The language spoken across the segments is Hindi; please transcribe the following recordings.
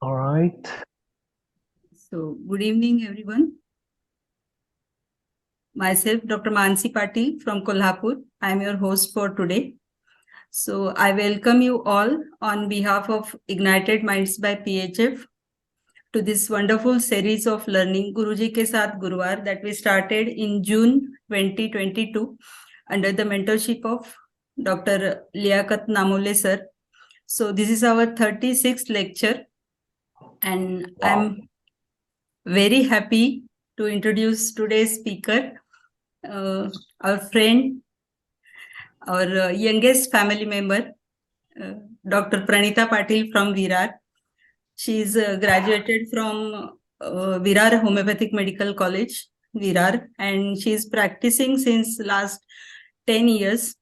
All right. So, good evening, everyone. Myself, Dr. Mansi Patil from Kolhapur. I am your host for today. So, I welcome you all on behalf of Ignited Minds by PHF to this wonderful series of learning Guruji ke Saath Gurwar that we started in June 2022 under the mentorship of Dr. Liaquat Namole sir. So, this is our 36th lecture, and I'm very happy to introduce today's speaker, our friend, our youngest family member, uh, Dr. Pranita Patil from Virar. She is graduated from Virar Homeopathic Medical College, Virar, and she is practicing since last 10 years.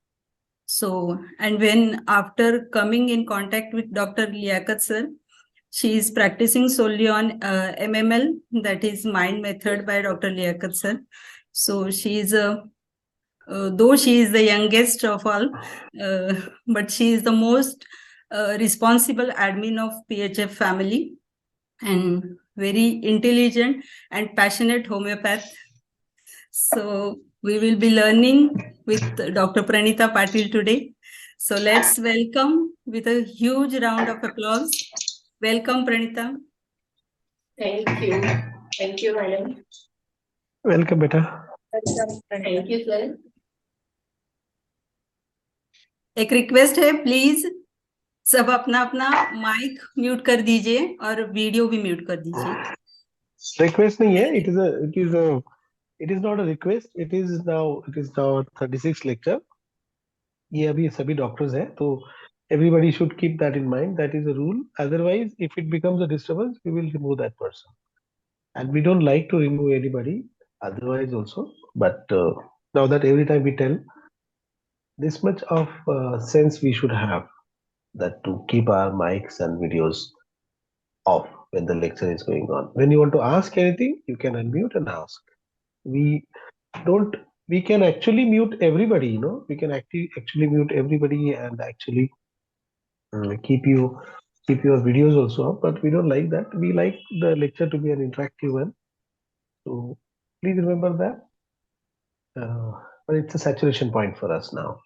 So, and when after coming in contact with Dr. Liaquat sir, she is practicing solely on MML, that is Mind Method by Dr. Liaquat sir. So she is though she is the youngest of all, but she is the most responsible admin of PHF family and very intelligent and passionate homeopath. So we will be learning with Dr. Pranita Patil today. So let's welcome with a huge round of applause. Welcome, Pranita. Thank you. Thank you, madam. Welcome, beta. Thank you, sir. एक रिक्वेस्ट है, प्लीज सब अपना अपना माइक म्यूट कर दीजिए और वीडियो भी म्यूट कर दीजिए. Request नहीं है. It is not a request. It is now 36th lecture. ये अभी सभी doctors हैं, तो everybody should keep that in mind. That is a rule. Otherwise, if it becomes a disturbance, we will remove that person. And we don't like to remove anybody. Otherwise, also. But now that every time we tell, this much of sense we should have that to keep our mics and videos off when the lecture is going on. When you want to ask anything, you can unmute and ask. We don't. We can actually mute everybody. We can actually mute everybody and actually keep your videos also up. But we don't like that. We like the lecture to be an interactive one. So please remember that. But it's a saturation point for us now.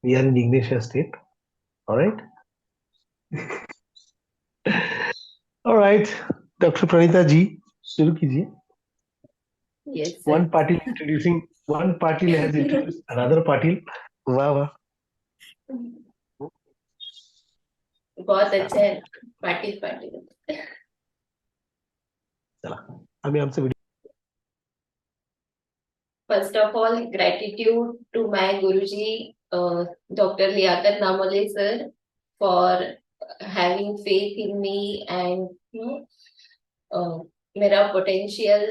We are in ignition state. All right. All right, Dr. Pranita ji, शुरू कीजिए. Yes, sir. One Patil has introduced another Patil. वाह वाह. बहुत अच्छा है. पाटिल पाटिल. चला अभी हमसे video. First of all, gratitude to my Guruji, Dr. Liaquat Namole sir, for having faith in me and मेरा पोटेंशियल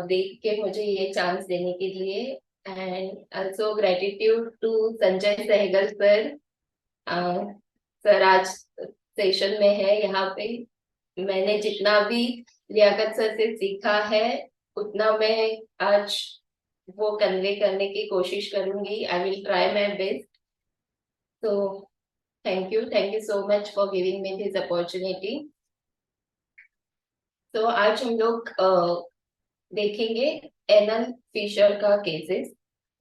देख के मुझे ये चांस देने के लिए. And also gratitude to Sanjay Sehgal sir. Sir आज सेशन में है यहाँ पे. मैंने जितना भी लियाकत सर से सीखा है उतना मैं आज वो कन्वे करने की कोशिश करूंगी. I will try my best. तो thank you so much for giving me this opportunity. तो आज हम लोग देखेंगे एनल फिशर का केसेस.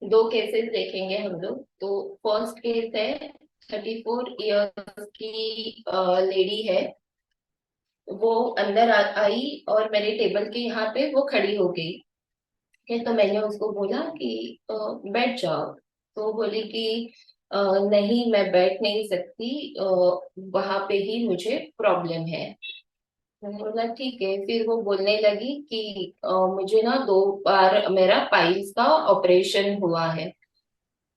2 केसेस देखेंगे हम लोग. तो फर्स्ट केस है 34 इयर्स की लेडी है. वो अंदर आई और मेरे टेबल के यहाँ पे वो खड़ी हो गई. तो मैंने उसको बोला कि बैठ जाओ. तो बोली कि नहीं मैं बैठ नहीं सकती, वहां पे ही मुझे प्रॉब्लम है. मैंने बोला ठीक है. फिर वो बोलने लगी कि मुझे ना 2 बार मेरा पाइल्स का ऑपरेशन हुआ है.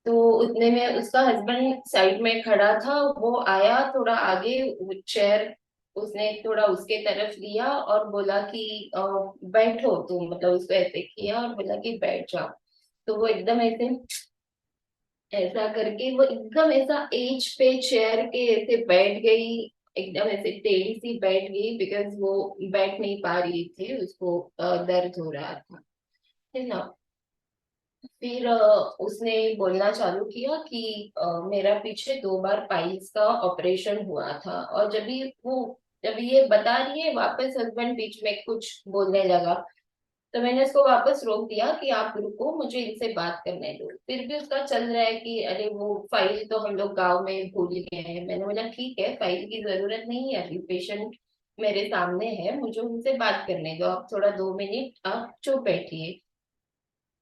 तो उतने में उसका हस्बैंड साइड में खड़ा था. वो आया थोड़ा आगे, चेयर उसने थोड़ा उसके तरफ लिया और बोला कि बैठो. तो मतलब उसको ऐसे किया और बोला कि बैठ जाओ. तो वो एकदम ऐसे ऐसा करके वो एकदम ऐसा एज पे चेयर के ऐसे बैठ गई. एकदम ऐसे टेढ़ी सी बैठ गई बिकॉज वो बैठ नहीं पा रही थी. उसको दर्द हो रहा था, है ना. फिर उसने बोलना चालू किया कि मेरा पीछे 2 बार पाइल्स का ऑपरेशन हुआ था. और जब भी वो जब ये बता रही है वापस हस्बैंड बीच में कुछ बोलने लगा, तो मैंने उसको वापस रोक दिया कि आप रुको, मुझे इनसे बात करने दो। फिर भी उसका चल रहा है कि अरे वो फाइल तो हम लोग गांव में भूल गए हैं। मैंने बोला ठीक है, फाइल की जरूरत नहीं है, अभी पेशेंट मेरे सामने है, मुझे उनसे बात करने दो, आप थोड़ा 2 मिनट आप चुप बैठिए।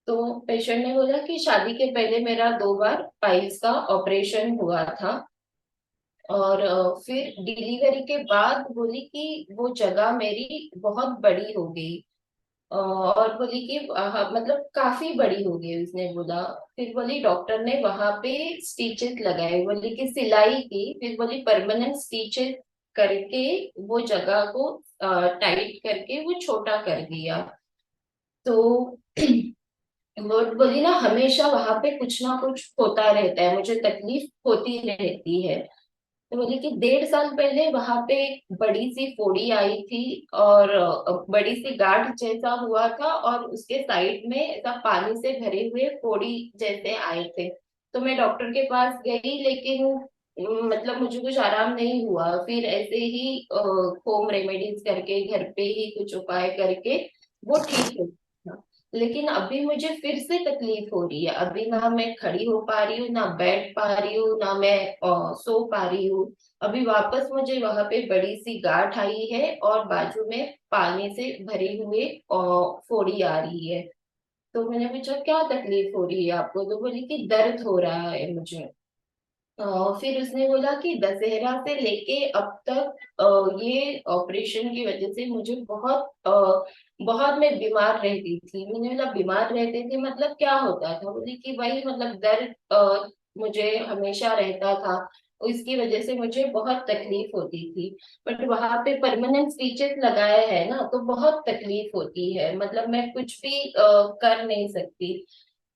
तो पेशेंट ने बोला कि शादी के पहले मेरा 2 बार पाइल्स का ऑपरेशन हुआ था, और फिर डिलीवरी के बाद बोली कि वो जगह मेरी बहुत बड़ी हो गई। और बोली कि मतलब काफी बड़ी हो गई उसने बोला। फिर बोली डॉक्टर ने वहां पे स्टिचेस लगाए, बोली कि सिलाई की, फिर बोली परमानेंट स्टिचेस करके वो जगह को टाइट करके वो छोटा कर दिया। तो वो बोली ना हमेशा वहां पे कुछ ना कुछ होता रहता है, मुझे तकलीफ होती रहती है। तो बोली कि 1.5 साल पहले वहां पे एक बड़ी सी फोड़ी आई थी, और बड़ी सी गांठ जैसा हुआ था, और उसके साइड में ऐसा पानी से भरे हुए फोड़ी जैसे आए थे। तो मैं डॉक्टर के पास गई, लेकिन मतलब मुझे कुछ आराम नहीं हुआ। फिर ऐसे ही होम रेमेडीज करके, घर पे ही कुछ उपाय करके वो ठीक हो गया। लेकिन अभी मुझे फिर से तकलीफ हो रही है, अभी ना मैं खड़ी हो पा रही हूँ, ना बैठ पा रही हूँ, ना मैं सो पा रही हूँ। अभी वापस मुझे वहां पे बड़ी सी गांठ आई है, और बाजू में पानी से भरे हुए फोड़ी आ रही है। तो मैंने पूछा क्या तकलीफ हो रही है आपको, तो बोली कि दर्द हो रहा है मुझे। फिर उसने बोला कि दशहरा से लेके अब तक ये ऑपरेशन की वजह से मुझे बहुत मैं बीमार रहती थी। मैंने बोला बीमार रहती थी मतलब क्या होता था, बोली कि वही मतलब दर्द मुझे हमेशा रहता था, इसकी वजह से मुझे बहुत तकलीफ होती थी। बट वहां पे परमानेंट स्टिचेस लगाए हैं ना, तो बहुत तकलीफ होती है, मतलब मैं कुछ भी कर नहीं सकती।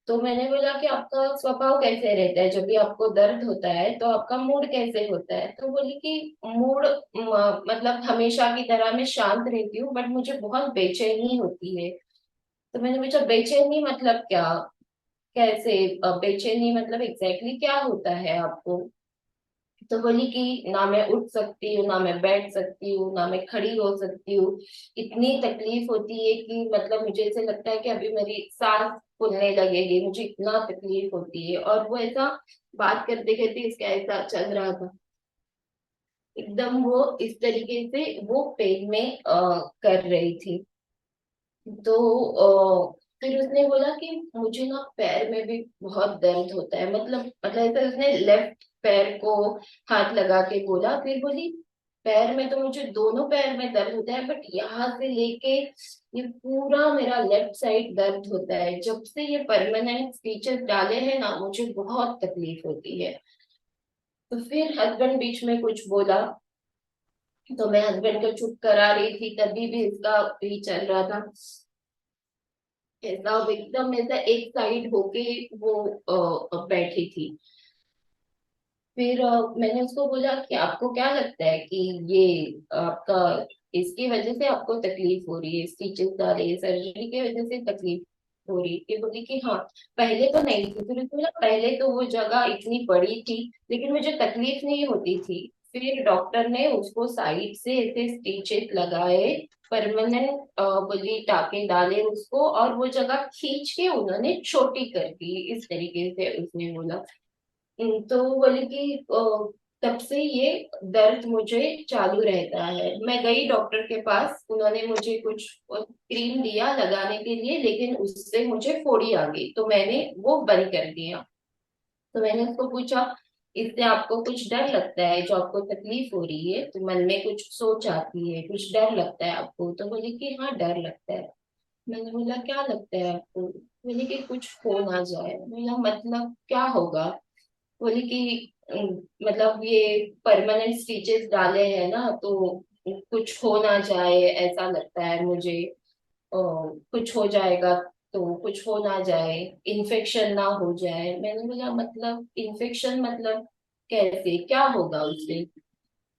तो मैंने बोला कि आपका स्वभाव कैसे रहता है, जब भी आपको दर्द होता है तो आपका मूड कैसे होता है। तो बोली कि मूड मतलब हमेशा की तरह मैं शांत रहती हूँ, बट मुझे बहुत बेचैनी होती है। तो मैंने पूछा बेचैनी मतलब क्या, कैसे बेचैनी मतलब एग्जैक्टली क्या होता है आपको। तो बोली कि ना मैं उठ सकती हूँ, ना मैं बैठ सकती हूँ, ना मैं खड़ी हो सकती हूँ, इतनी तकलीफ होती है कि मतलब मुझे ऐसे लगता है कि अभी मेरी सांस फूलने लगेगी, मुझे इतना तकलीफ होती है। और वो ऐसा बात करते करते इसका ऐसा चल रहा था, एकदम वो इस तरीके से वो पेन में कर रही थी। तो फिर उसने बोला कि मुझे ना पैर में भी बहुत दर्द होता है, मतलब ऐसा उसने लेफ्ट पैर को हाथ लगा के बोला। फिर बोली पैर में तो मुझे दोनों पैर में दर्द होता है, बट यहाँ से लेके ये पूरा मेरा लेफ्ट साइड दर्द होता है, जब से ये परमानेंट स्टिचेस डाले हैं ना मुझे बहुत तकलीफ होती है। तो फिर हस्बैंड बीच में कुछ बोला, तो मैं हस्बैंड को चुप करा रही थी, तभी भी इसका भी चल रहा था ऐसा, एकदम ऐसा एक साइड होके वो बैठी थी। फिर मैंने उसको बोला कि आपको क्या लगता है कि ये आपका इसकी वजह से आपको तकलीफ हो रही है, स्टिचेस डाले सर्जरी की वजह से तकलीफ हो रही है। फिर बोली कि हाँ, पहले तो नहीं थी। फिर उसने बोला पहले तो वो जगह इतनी बड़ी थी, लेकिन मुझे तकलीफ नहीं होती थी। फिर डॉक्टर ने उसको साइड से ऐसे स्टिचेस लगाए, परमानेंट बोली टाके डाले उसको, और वो जगह खींच के उन्होंने छोटी कर दी, इस तरीके से उसने बोला। तो बोले कि तब से ये दर्द मुझे चालू रहता है। मैं गई डॉक्टर के पास, उन्होंने मुझे कुछ क्रीम दिया लगाने के लिए, लेकिन उससे मुझे फोड़ी आ गई, तो मैंने वो बंद कर दिया। तो मैंने उसको पूछा इससे आपको कुछ डर लगता है, जो आपको तकलीफ हो रही है तो मन में कुछ सोच आती है, कुछ डर लगता है आपको। तो बोले कि हाँ डर लगता है। मैंने बोला क्या लगता है आपको, बोले कि कुछ हो ना जाए। बोला मतलब क्या होगा, बोली कि मतलब ये परमानेंट स्टिचेस डाले हैं ना, तो कुछ हो ना जाए ऐसा लगता है मुझे, कुछ हो जाएगा तो कुछ हो ना जाए, इन्फेक्शन ना हो जाए। मैंने बोला मतलब इन्फेक्शन मतलब कैसे, क्या होगा उससे।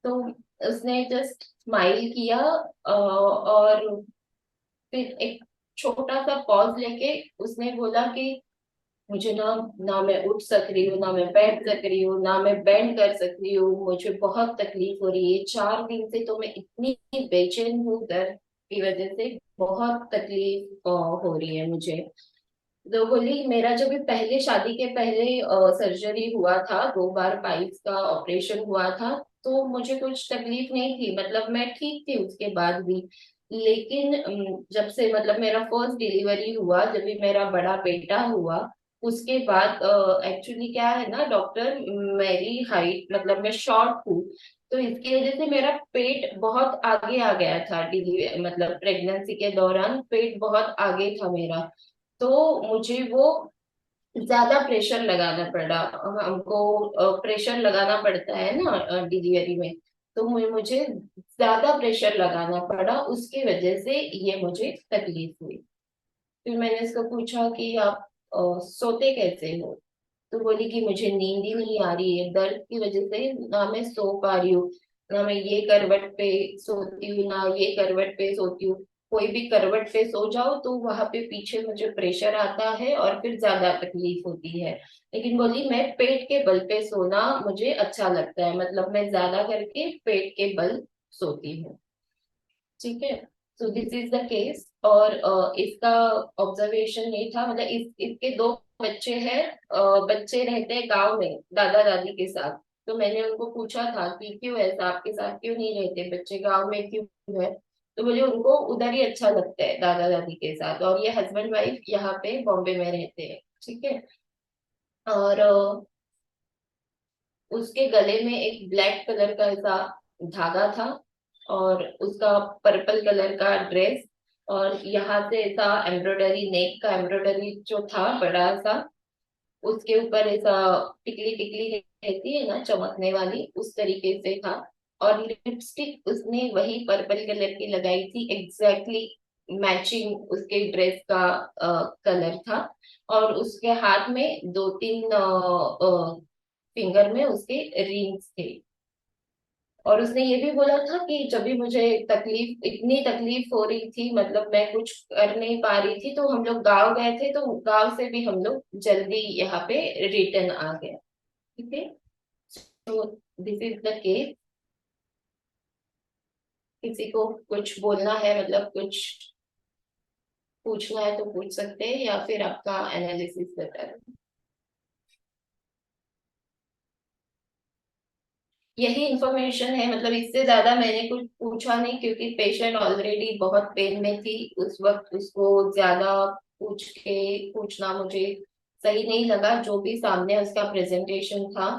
तो उसने जस्ट स्माइल किया, और फिर एक छोटा सा पॉज लेके उसने बोला कि मुझे ना ना मैं उठ सक रही हूँ, ना मैं बैठ सक रही हूँ, ना मैं बेंड कर सक रही हूँ। मुझे बहुत तकलीफ हो रही है 4 दिन से। तो मैं इतनी बेचैन हूँ दर्द की वजह से। बहुत तकलीफ हो रही है मुझे। तो बोली मेरा जब भी पहले शादी के पहले सर्जरी हुआ था, 2 बार पाइल्स का ऑपरेशन हुआ था, तो मुझे कुछ तकलीफ नहीं थी, मतलब मैं ठीक थी उसके बाद भी। लेकिन जब से मतलब मेरा फर्स्ट डिलीवरी हुआ, जब भी मेरा बड़ा बेटा हुआ, उसके बाद एक्चुअली क्या है ना डॉक्टर, मेरी हाइट मतलब मैं शॉर्ट हूँ, तो इसकी वजह से मेरा पेट बहुत आगे आ गया था। डिलीवरी मतलब प्रेगनेंसी के दौरान पेट बहुत आगे था मेरा। तो मुझे वो ज्यादा प्रेशर लगाना पड़ा। हमको प्रेशर लगाना पड़ता है ना डिलीवरी में। तो मुझे ज्यादा प्रेशर लगाना पड़ा, उसकी वजह से ये मुझे तकलीफ हुई। फिर मैंने इसको पूछा कि आप सोते कैसे हो? तो बोली कि मुझे नींद ही नहीं आ रही है, दर्द की वजह से ना मैं सो पा रही हूँ, ना मैं ये करवट पे सोती हूँ, ना ये करवट पे सोती हूँ। कोई भी करवट पे सो जाओ तो वहां पे पीछे मुझे प्रेशर आता है और फिर ज्यादा तकलीफ होती है। लेकिन बोली मैं पेट के बल पे सोना मुझे अच्छा लगता है, मतलब मैं ज्यादा करके पेट के बल सोती हूँ। ठीक है। So this is the case. और इसका ऑब्जर्वेशन ये था, मतलब इसके 2 बच्चे हैं। बच्चे रहते हैं गांव में दादा दादी के साथ। तो मैंने उनको पूछा था कि क्यों ऐसा, आपके साथ क्यों नहीं रहते बच्चे, गांव में क्यों है? तो बोले उनको उधर ही अच्छा लगता है दादा दादी के साथ, और ये हस्बैंड वाइफ यहाँ पे बॉम्बे में रहते हैं। ठीक है। और उसके गले में एक ब्लैक कलर का ऐसा धागा था, और उसका पर्पल कलर का ड्रेस, और यहाँ से ऐसा एम्ब्रॉयडरी, नेक का एम्ब्रॉयडरी जो था बड़ा सा, उसके ऊपर ऐसा टिकली टिकली रहती है ना चमकने वाली, उस तरीके से था। और लिपस्टिक उसने वही पर्पल कलर की लगाई थी, एग्जैक्टली मैचिंग उसके ड्रेस का कलर था। और उसके हाथ में 2-3 फिंगर में उसके रिंग्स थे। और उसने ये भी बोला था कि जब भी मुझे तकलीफ, इतनी तकलीफ हो रही थी, मतलब मैं कुछ कर नहीं पा रही थी, तो हम लोग गांव गए थे, तो गांव से भी हम लोग जल्दी यहाँ पे रिटर्न आ गए। ठीक है। तो दिस इज द केस। किसी को कुछ बोलना है, मतलब कुछ पूछना है तो पूछ सकते हैं, या फिर आपका एनालिसिस बता दो। यही इंफॉर्मेशन है, मतलब इससे ज्यादा मैंने कुछ पूछा नहीं, क्योंकि पेशेंट ऑलरेडी बहुत पेन में थी उस वक्त। उसको ज्यादा पूछना मुझे सही नहीं लगा। जो भी सामने उसका प्रेजेंटेशन था,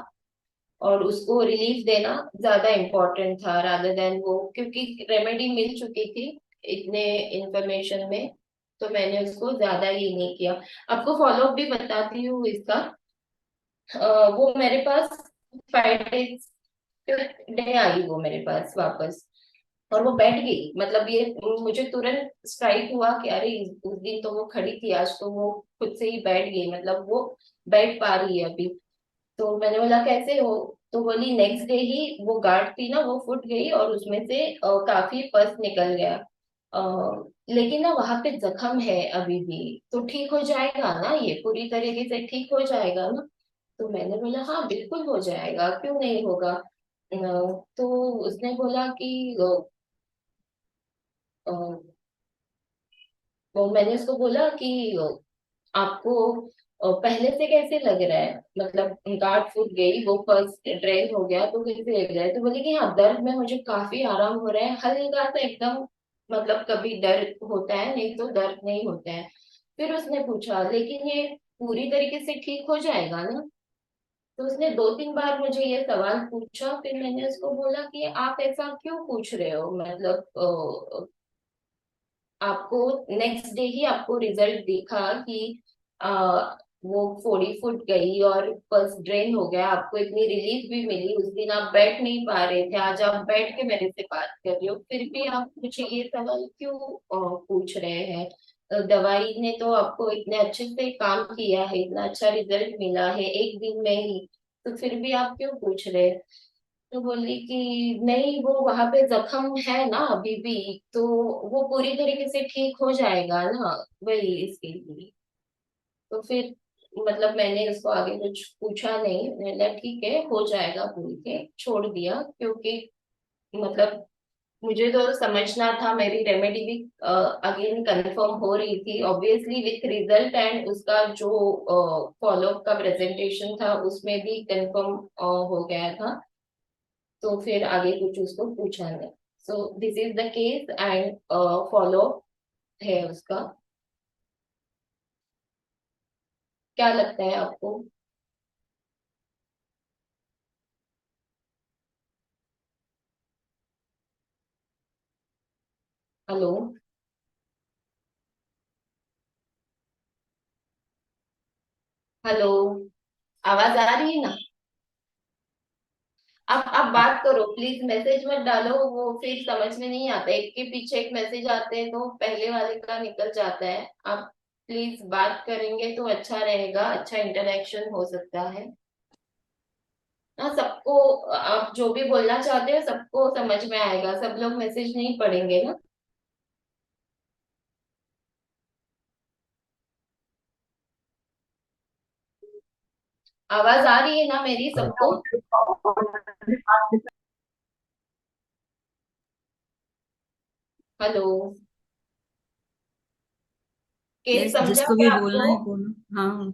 और उसको रिलीफ देना ज्यादा इम्पोर्टेंट था रादर देन वो, क्योंकि रेमेडी मिल चुकी थी इतने इंफॉर्मेशन में। तो मैंने उसको ज्यादा ये नहीं किया। आपको फॉलोअप भी बताती हूँ इसका। वो मेरे पास 5 डेज डे आई वो मेरे पास वापस। और वो बैठ गई, मतलब ये मुझे तुरंत स्ट्राइक हुआ कि अरे उस दिन तो वो खड़ी थी, आज तो वो खुद से ही बैठ गई, मतलब वो बैठ पा रही है अभी। तो मैंने बोला कैसे हो? तो बोली नेक्स्ट डे ही वो गार्ड थी ना वो फूट गई, और उसमें से काफी पस निकल गया। लेकिन ना वहां पे जख्म है अभी भी, तो ठीक हो जाएगा ना, ये पूरी तरीके से ठीक हो जाएगा ना? तो मैंने बोला हाँ बिल्कुल हो जाएगा, क्यों नहीं होगा। तो उसने बोला कि अ, तो मैंने उसको बोला कि आपको पहले से कैसे लग रहा है, मतलब गांठ फूट गई, वो फर्स्ट ड्रेन हो गया तो कैसे लग रहा है? तो बोले कि हाँ दर्द में मुझे काफी आराम हो रहा है, हल्का सा एकदम, मतलब कभी दर्द होता है नहीं तो दर्द नहीं होता है। फिर उसने पूछा लेकिन ये पूरी तरीके से ठीक हो जाएगा ना? तो उसने 2-3 बार मुझे ये सवाल पूछा। फिर मैंने उसको बोला कि आप ऐसा क्यों पूछ रहे हो, मतलब आपको नेक्स्ट डे ही आपको रिजल्ट दिखा कि आ, वो फोड़ी फुट गई और पल्स ड्रेन हो गया, आपको इतनी रिलीफ भी मिली। उस दिन आप बैठ नहीं पा रहे थे, आज आप बैठ के मेरे से बात कर रहे हो, फिर भी आप मुझे ये सवाल क्यों पूछ रहे हैं? दवाई ने तो आपको इतने अच्छे से काम किया है, इतना अच्छा रिजल्ट मिला है 1 दिन में ही, तो फिर भी आप क्यों पूछ रहे हैं? तो बोली कि नहीं वो वहां पे जख्म है ना अभी भी, तो वो पूरी तरीके से ठीक हो जाएगा ना, वही इसके लिए। तो फिर मतलब मैंने उसको आगे कुछ पूछा नहीं, मैंने बोला ठीक है हो जाएगा बोल के छोड़ दिया, क्योंकि मतलब मुझे तो समझना था, मेरी रेमेडी भी अगेन कंफर्म हो रही थी ऑब्वियसली विथ रिजल्ट, एंड उसका जो फॉलोअप का प्रेजेंटेशन था उसमें भी कंफर्म हो गया था, तो फिर आगे कुछ उसको पूछा नहीं। सो this is the case and follow है उसका। क्या लगता है आपको? हेलो? हेलो? आवाज आ रही है ना? आप बात करो प्लीज, मैसेज मत डालो, वो फिर समझ में नहीं आता, एक के पीछे एक मैसेज आते हैं तो पहले वाले का निकल जाता है। आप प्लीज बात करेंगे तो अच्छा रहेगा, अच्छा इंटरेक्शन हो सकता है। हाँ, सबको आप जो भी बोलना चाहते हो सबको समझ में आएगा, सब लोग मैसेज नहीं पढ़ेंगे ना। आवाज आ रही है ना मेरी सबको? हेलो? केस यस, समझा जिसको भी क्या बोलना आपको? है बोलो। हाँ।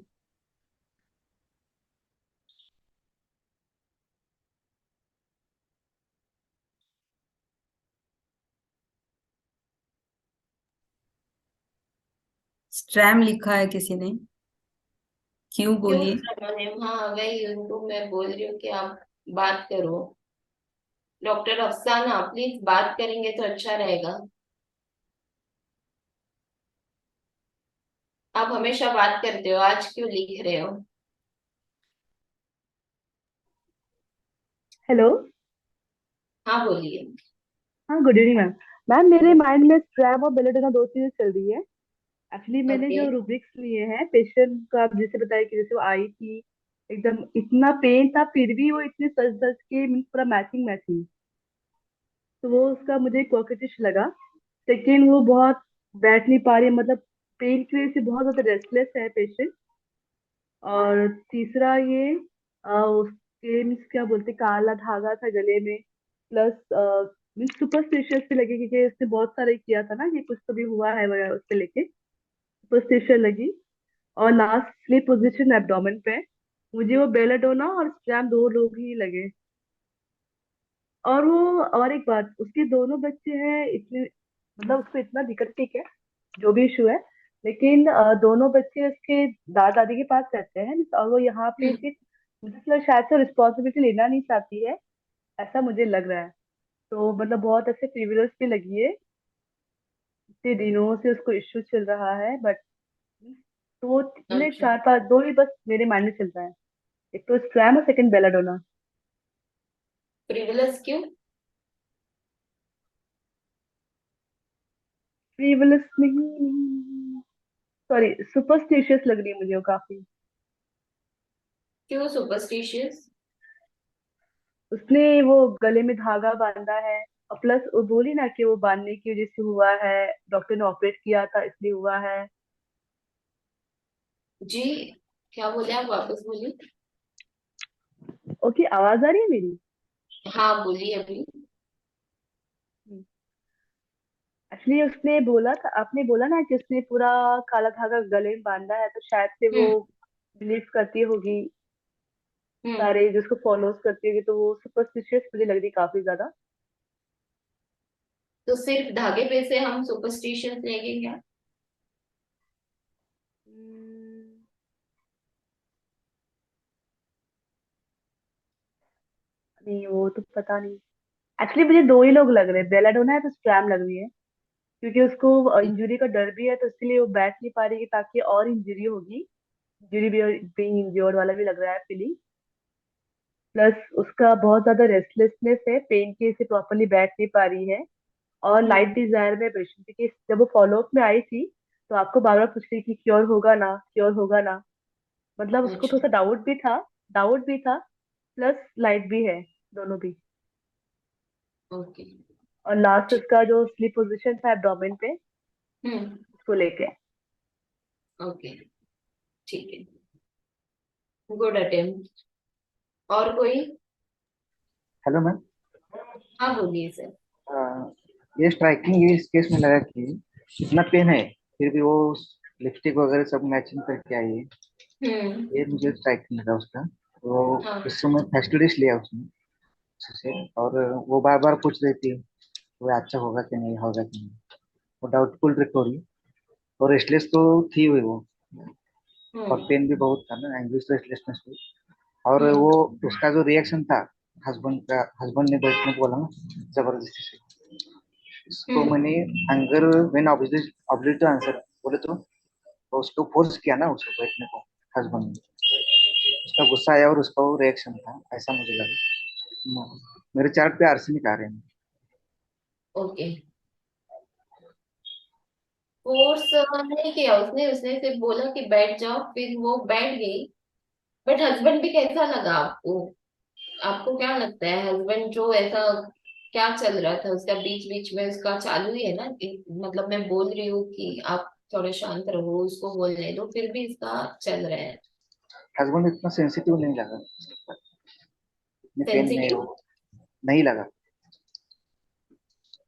स्ट्रैम लिखा है किसी ने, क्यों क्यों बोलिए। सरवनेम, हाँ वही उनको मैं बोल रही हूँ कि आप बात करो। डॉक्टर अफसाना प्लीज बात करेंगे तो अच्छा रहेगा। आप हमेशा बात करते हो, आज क्यों लिख रहे हो? हेलो। हाँ बोलिए। हाँ, गुड इवनिंग मैम। मैम, मेरे माइंड में स्ट्रैप और बेलेटोना दो चीजें चल रही है। एक्चुअली मैंने ओके। जो रूब्रिक्स लिए हैं पेशेंट का, आप जैसे बताया कि जैसे वो आई थी, एकदम इतना पेन था फिर भी वो इतने सच सच के मीन्स पूरा मैचिंग मैचिंग, तो वो उसका मुझे कॉकेटिश लगा। सेकेंड, वो बहुत बैठ नहीं पा रही है, मतलब पेन की वजह से बहुत ज्यादा रेस्टलेस है पेशेंट। और तीसरा ये उसके मीन्स क्या बोलते, काला धागा था गले में, प्लस मीन्स सुपरस्टिशियस भी लगे क्योंकि उसने बहुत सारे किया था ना कि कुछ तो भी हुआ है वगैरह, उससे लेके सुपरस्टिशियस लगी। और लास्ट स्लीप पोजीशन एब्डोमेन पे मुझे वो बेलाडोना और स्ट्रैम दो लोग ही लगे। और वो, और एक बात, उसके दोनों बच्चे हैं इतने, मतलब उसको इतना दिक्कत, ठीक है जो भी इशू है, लेकिन दोनों बच्चे उसके दादा दादी के पास रहते हैं और वो यहाँ पे हम्म। सिर्फ, मुझे तो शायद से रिस्पॉन्सिबिलिटी लेना नहीं चाहती है, ऐसा मुझे लग रहा है। तो मतलब बहुत ऐसे प्रिविलेज भी लगी है, इतने दिनों से उसको इश्यू चल रहा है, बट तो वो इतने अच्छा। चार पांच दो ही बस मेरे माइंड में चल रहा है। एक तो स्ट्रैम और सेकंड बेलाडोना। फ्रिवलस क्यों? प्रिविलेज नहीं, सॉरी, सुपरस्टिशियस लग रही है मुझे वो काफी। क्यों सुपरस्टिशियस? उसने वो गले में धागा बांधा है, और प्लस वो बोली ना कि वो बांधने की वजह से हुआ है, डॉक्टर ने ऑपरेट किया था इसलिए हुआ है। जी, क्या बोले आप, वापस बोलिए। ओके, आवाज आ रही है मेरी? हाँ बोलिए अभी। एक्चुअली उसने बोला था, आपने बोला ना कि उसने पूरा काला धागा गले में बांधा है, तो शायद से वो हम्म। बिलीव करती होगी, हम्म। सारे जिसको फॉलोज करती होगी, तो वो सुपरस्टिशियस मुझे लग रही काफी ज्यादा। तो सिर्फ धागे पे से हम सुपरस्टिशियस लेंगे क्या? हम्म, नहीं वो तो पता नहीं। एक्चुअली मुझे दो ही लोग लग रहे हैं, बेलाडोना है तो स्ट्रैम लग रही है, क्योंकि उसको इंजरी का डर भी है, तो इसलिए वो बैठ नहीं पा रही है ताकि और इंजरी होगी। इंजरी भी, बीइंग इंजर्ड वाला भी लग रहा है फीलिंग। प्लस उसका बहुत ज्यादा रेस्टलेसनेस है, पेन की वजह से प्रॉपरली बैठ नहीं पा रही है। और लाइट हम्म। डिजायर में पेशेंट, क्योंकि जब वो फॉलोअप में आई थी तो आपको बार बार पूछ रही कि क्योर होगा ना, क्योर होगा ना, मतलब उसको अच्छा। थोड़ा सा डाउट भी था, प्लस लाइट भी है, दोनों भी। ओके। और लास्ट ठीक। उसका जो स्लीप पोजीशन था एब्डोमेन पे, हम्म। उसको लेके। ओके। ठीक है। Good attempt. और कोई? Hello ma'am. हाँ बोलिए सर। ये स्ट्राइकिंग ये इस केस में लगा कि इतना पेन है फिर भी वो लिपस्टिक वगैरह सब मैचिंग करके आई है। हम्म। ये मुझे स्ट्राइकिंग लगा उसका। तो हाँ। उस समय फैसिलिटीज लिया उसने उससे, और वो बार बार पूछ रही थी वो अच्छा होगा कि नहीं होगा कि नहीं। वो डाउटफुल रिकवरी और रेस्टलेस तो थी हुई वो, और हम्म। पेन भी बहुत था ना, एंग्विश रेस्टलेसनेस भी। और हम्म। वो उसका जो रिएक्शन था, हस्बैंड ने बैठने को बोला ना जबरदस्ती से, इसको हम्म। मैंने anger when oblivious to answer बोले तो उसको फोर्स किया ना उसको बैठने को, हस्बैंड ने। उसका गुस्सा आया और उसका वो रिएक्शन था, ऐसा मुझे लगा। मेरे चार्ट पे आर्सेनिक आ रहे हैं। ओके। फोर्स नहीं किया उसने, उसने सिर्फ बोला कि बैठ जाओ, फिर वो बैठ गई। बट हस्बैंड भी कैसा लगा आपको? आपको क्या लगता है हस्बैंड जो ऐसा क्या चल रहा था उसका, बीच बीच में उसका चालू ही है ना मतलब मैं बोल रही हूँ कि आप थोड़ा शांत रहो, उसको बोलने दो, फिर भी इसका चल रहा है। हस्बैंड इतना सेंसिटिव नहीं लगा, इतने पेन में सेंसिटिव? वो नहीं लगा।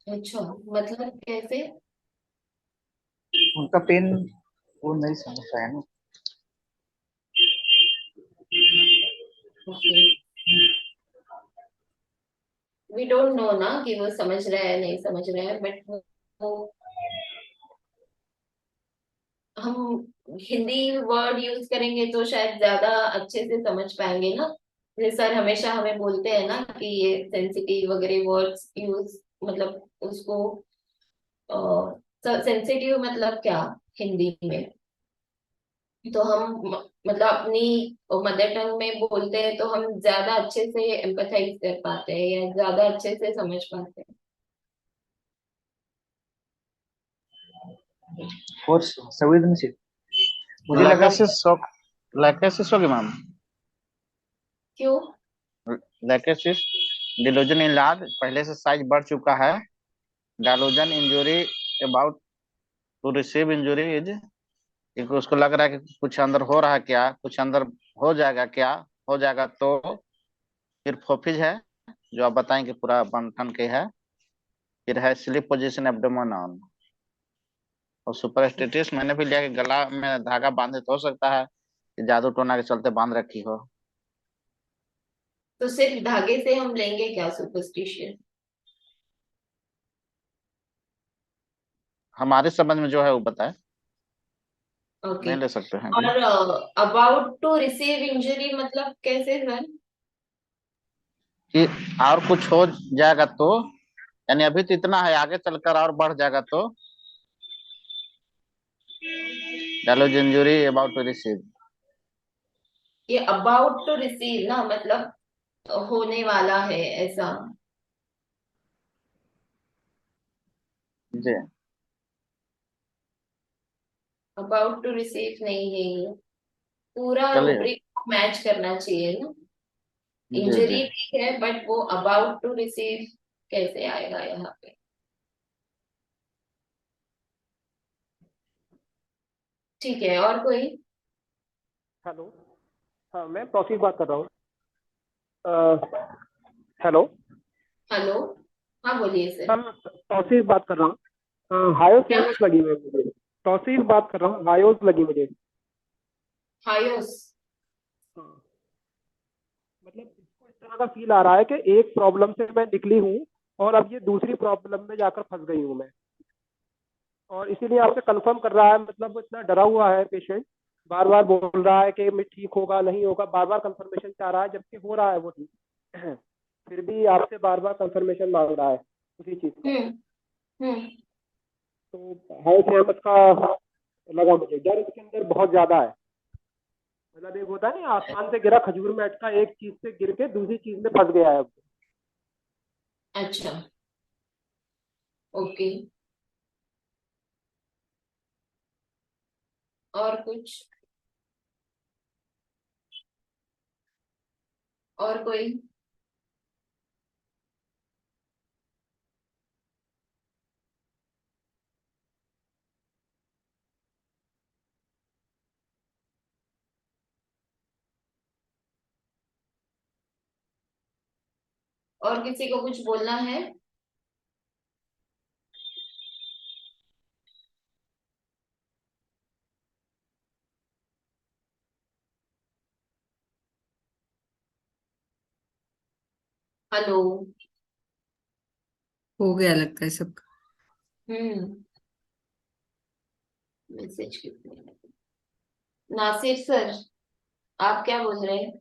अच्छा, मतलब कैसे? उनका पेन वो नहीं समझ पाया ना। ओके। वी डोंट नो ना कि वो समझ रहा है नहीं समझ रहा है, बट वो हम हिंदी वर्ड यूज करेंगे तो शायद ज्यादा अच्छे से समझ पाएंगे ना। जैसे सर हमेशा हमें बोलते हैं ना कि ये सेंसिटिव वगैरह वर्ड्स यूज, मतलब उसको सेंसिटिव मतलब क्या हिंदी में? तो हम मतलब अपनी मदर टंग में बोलते हैं तो हम ज्यादा अच्छे से एम्पथाइज कर पाते हैं या ज्यादा अच्छे से समझ पाते हैं। फोर्स संवेदनशील मुझे लगा। लाइकेसिस शॉक, लाइकेसिस होगी मैम। क्यों? लाइकेसिस डिलोजन इलाज पहले से साइज बढ़ चुका है। डायलोजन injury about to receive injury is, क्योंकि उसको लग रहा है कि कुछ अंदर हो रहा है क्या, कुछ अंदर हो जाएगा क्या, हो जाएगा तो। फिर फोफिज है जो आप बताएंगे पूरा बंठन के है। फिर है स्लीप पोजीशन एब्डोमेन ऑन, और सुपरस्टिटिस मैंने भी लिया कि गला में धागा बांधे तो हो सकता है कि जादू टोना के चलते बांध रखी हो। तो सिर्फ धागे से हम लेंगे क्या सुपरस्टिशियस? हमारे संबंध में जो है वो बताए, ओके। नहीं ले सकते हैं और अभी। अबाउट टू रिसीव इंजरी मतलब कैसे सर? कि और कुछ हो जाएगा तो, यानी अभी तो इतना है, आगे चलकर और बढ़ जाएगा तो। डायलोज इंजरी अबाउट टू रिसीव। ये अबाउट टू रिसीव ना मतलब होने वाला है ऐसा। जी अबाउट टू रिसीव नहीं है ये, पूरा चलिए। रूब्रिक मैच करना चाहिए ना। जी जी। इंजरी ठीक है बट वो अबाउट टू रिसीव कैसे आएगा यहाँ पे? ठीक है, और कोई? हेलो। हाँ, मैं तौसीफ बात कर रहा हूँ। हेलो। हेलो। हाँ बोलिए सर। हाँ, मैं तौसीफ बात कर रहा हूँ। हायोस क्या? वायोस लगी हुई है मुझे। तौसीफ बात कर रहा हूँ, हायोस लगी मुझे। हायोस? हाँ, मतलब इसको इस तरह का फील आ रहा है कि एक प्रॉब्लम से मैं निकली हूँ और अब ये दूसरी प्रॉब्लम में जाकर फंस गई हूँ मैं। और इसीलिए आपसे कंफर्म कर रहा है, मतलब वो इतना डरा हुआ है पेशेंट, बार बार बोल रहा है कि मैं ठीक होगा नहीं होगा, बार बार कंफर्मेशन चाह रहा है, जबकि हो रहा है वो ठीक। फिर भी आपसे बार बार कंफर्मेशन मांग रहा है उसी चीज का। हम्म। हम्म। तो हाई सहमत का लगा मुझे, डर इसके अंदर बहुत ज्यादा है। मतलब एक होता है ना, आसमान से गिरा खजूर में अटका, एक चीज से गिर के दूसरी चीज में फंस गया है अब। अच्छा। ओके। और कुछ? और कोई? और किसी को कुछ बोलना है? हेलो। हो गया लगता है सबका। हम्म। मैसेज कितने? नासिर सर, आप क्या बोल रहे हैं?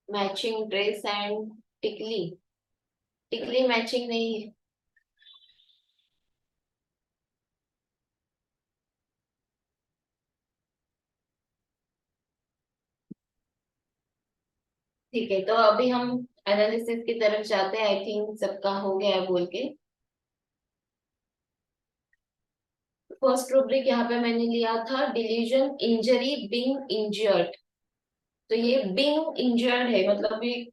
मैचिंग ड्रेस एंड टिकली। टिकली मैचिंग नहीं है। ठीक है, तो अभी हम एनालिसिस की तरफ जाते हैं। आई थिंक सबका हो गया है बोल के। फर्स्ट रूब्रिक यहाँ पे मैंने लिया था डिलीजन इंजरी बीइंग इंजर्ड। तो ये बीइंग इंजर्ड है, मतलब ये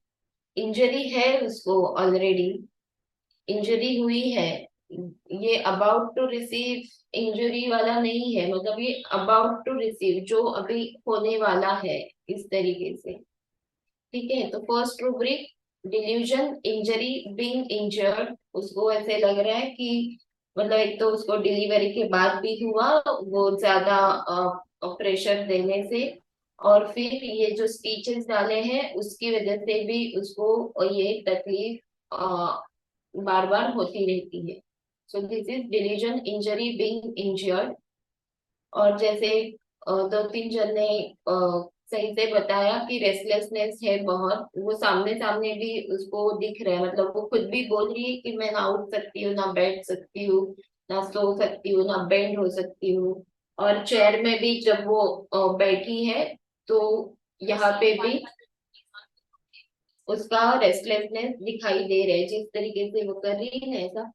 इंजरी है उसको ऑलरेडी, इंजरी हुई है। ये अबाउट टू रिसीव इंजरी वाला नहीं है, मतलब ये अबाउट टू रिसीव जो अभी होने वाला है, इस तरीके से। ठीक है, तो first rubric delusion injury being injured, उसको ऐसे लग रहा है कि मतलब एक तो उसको डिलीवरी के बाद भी हुआ वो ज्यादा प्रेशर देने से, और फिर ये जो स्टिचेस डाले हैं उसकी वजह से भी उसको ये तकलीफ बार बार होती रहती है। So this is delusion injury being injured. और जैसे दो तीन जन ने सही से बताया कि रेस्टलेसनेस है बहुत, वो सामने सामने भी उसको दिख रहा है, मतलब वो खुद भी बोल रही है कि मैं ना उठ सकती हूँ, ना बैठ सकती हूँ, ना सो सकती हूँ, ना बेंड हो सकती हूँ। और चेयर में भी जब वो बैठी है तो यहाँ पे भी उसका रेस्टलेसनेस दिखाई दे रहा है, जिस तरीके से वो कर रही है ना, ऐसा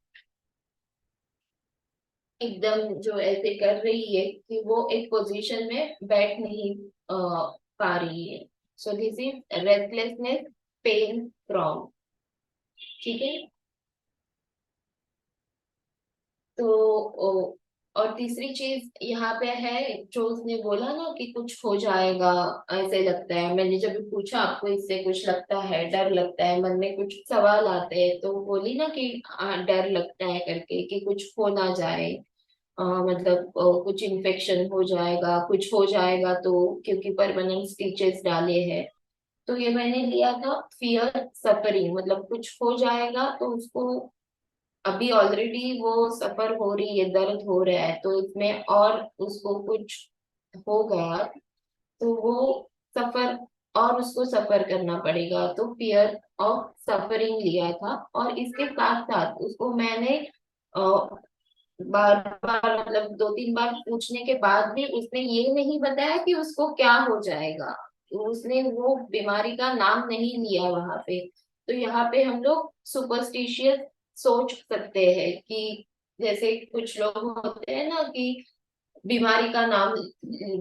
एकदम जो ऐसे कर रही है कि वो एक पोजीशन में बैठ नहीं पा रही है। So this is restlessness pain from. ठीक है, तो और तीसरी चीज यहाँ पे है, जो उसने बोला ना कि कुछ हो जाएगा ऐसे लगता है, मैंने जब पूछा आपको इससे कुछ लगता है, डर लगता है, मन में कुछ सवाल आते हैं, तो बोली ना कि हाँ डर लगता है करके, कि कुछ हो ना जाए, मतलब कुछ इन्फेक्शन हो जाएगा, कुछ हो जाएगा, तो क्योंकि परमानेंट स्टिचेस डाले हैं। तो ये मैंने लिया था फियर सफरिंग, मतलब कुछ हो जाएगा तो उसको अभी ऑलरेडी वो सफर हो रही है, दर्द हो रहा है, तो इसमें और उसको कुछ हो गया तो वो सफर, और उसको सफर करना पड़ेगा, तो फियर ऑफ सफरिंग लिया था। और इसके साथ साथ उसको मैंने बार बार, मतलब दो तीन बार पूछने के बाद भी उसने ये नहीं बताया कि उसको क्या हो जाएगा, उसने वो बीमारी का नाम नहीं लिया वहां पे। तो यहाँ पे हम लोग सुपरस्टिशियस सोच सकते हैं कि जैसे कुछ लोग होते हैं ना कि बीमारी का नाम,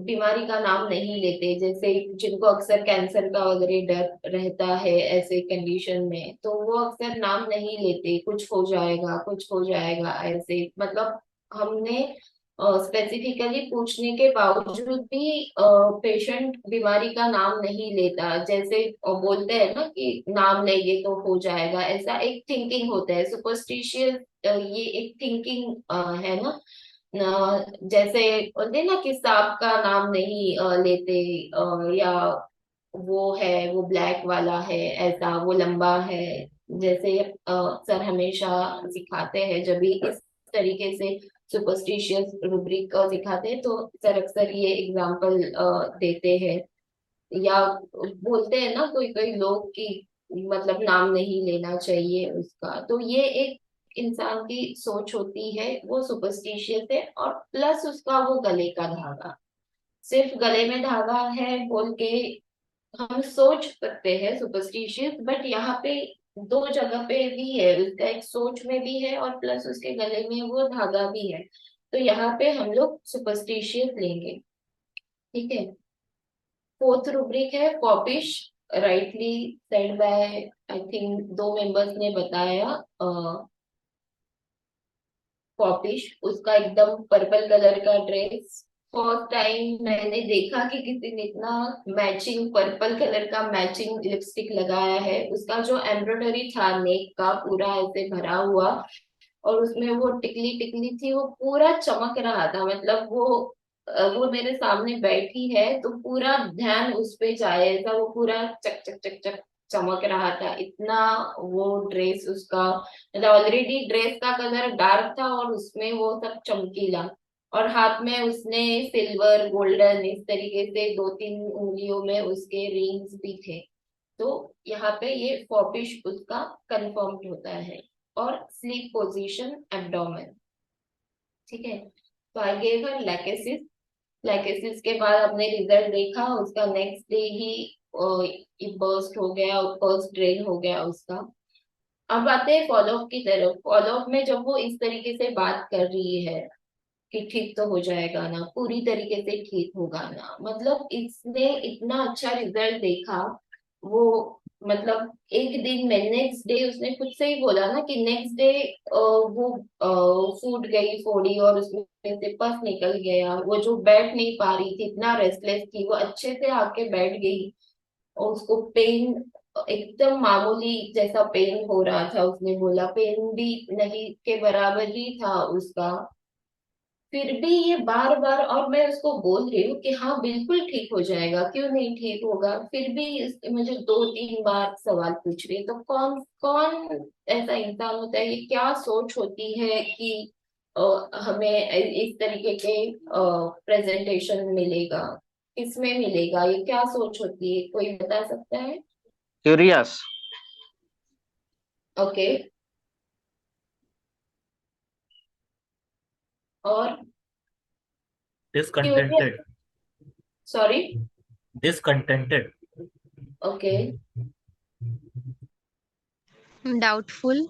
बीमारी का नाम नहीं लेते, जैसे जिनको अक्सर कैंसर का वगैरह डर रहता है ऐसे कंडीशन में, तो वो अक्सर नाम नहीं लेते, कुछ हो जाएगा, कुछ हो जाएगा ऐसे, मतलब हमने स्पेसिफिकली पूछने के बावजूद भी पेशेंट बीमारी का नाम नहीं लेता, जैसे बोलते हैं ना कि नाम लेंगे तो हो जाएगा, ऐसा एक थिंकिंग होता है सुपरस्टिशियस। ये एक थिंकिंग है ना, जैसे बोलते हैं ना कि सांप का नाम नहीं लेते, या वो है, वो ब्लैक वाला है, ऐसा वो लंबा है, जैसे सर हमेशा सिखाते हैं जब भी इस तरीके से सुपरस्टिशियस रूब्रिक सिखाते हैं, तो सर अक्सर ये एग्जांपल देते हैं, या बोलते हैं ना कोई कोई लोग कि मतलब नाम नहीं लेना चाहिए उसका। तो ये एक इंसान की सोच होती है, वो सुपरस्टिशियस है। और प्लस उसका वो गले का धागा, सिर्फ गले में धागा है बोल के हम सोच सकते हैं सुपरस्टिशियस, बट यहाँ पे दो जगह पे भी है, उसका एक सोच में भी है और प्लस उसके गले में वो धागा भी है, तो यहाँ पे हम लोग सुपरस्टिशियस लेंगे। ठीक है, फोर्थ रूब्रिक है poppish, rightly said bye, I think दो मेंबर्स ने बताया। पॉपिश, उसका एकदम पर्पल कलर का ड्रेस, फर्स्ट टाइम मैंने देखा कि किसी ने इतना मैचिंग पर्पल कलर का मैचिंग लिपस्टिक लगाया है। उसका जो एम्ब्रॉयडरी था नेक का पूरा ऐसे भरा हुआ, और उसमें वो टिकली टिकली थी, वो पूरा चमक रहा था। मतलब वो मेरे सामने बैठी है तो पूरा ध्यान उस पे जाए ऐसा वो पूरा चक चक चक चक चमक रहा था इतना। वो ड्रेस उसका मतलब ऑलरेडी ड्रेस का कलर डार्क था और उसमें वो सब चमकीला, और हाथ में उसने सिल्वर गोल्डन इस तरीके से 2-3 उंगलियों में उसके रिंग्स भी थे। तो यहाँ पे ये फॉपिश उसका कंफर्म्ड होता है। और स्लीप पोजीशन एब्डोमेन, ठीक है। तो I gave her lachesis. Lachesis के बाद हमने रिजल्ट देखा, उसका नेक्स्ट डे ही बर्स्ट हो गया, फर्स्ट ड्रेन हो गया उसका। अब आते हैं फॉलोअप की तरफ। फॉलोअप में जब वो इस तरीके से बात कर रही है कि ठीक तो हो जाएगा ना, पूरी तरीके से ठीक होगा ना, मतलब इसने इतना अच्छा रिजल्ट देखा। वो मतलब एक दिन में नेक्स्ट डे उसने खुद से ही बोला ना कि नेक्स्ट डे वो फूट गई फोड़ी और उसमें से पस निकल गया। वो जो बैठ नहीं पा रही थी, इतना रेस्टलेस थी, वो अच्छे से आके बैठ गई। और उसको पेन एकदम मामूली जैसा पेन हो रहा था, उसने बोला पेन भी नहीं के बराबर ही था उसका। फिर भी ये बार बार, और मैं उसको बोल रही हूँ कि हाँ बिल्कुल ठीक हो जाएगा, क्यों नहीं ठीक होगा, फिर भी मुझे 2-3 बार सवाल पूछ रही है। तो कौन कौन ऐसा इंसान होता है, ये क्या सोच होती है कि हमें इस तरीके के प्रेजेंटेशन मिलेगा, किसमें मिलेगा, ये क्या सोच होती है, कोई बता सकता है? क्यूरियस। ओके। और curious, Discontented. Sorry. Discontented. Okay, doubtful.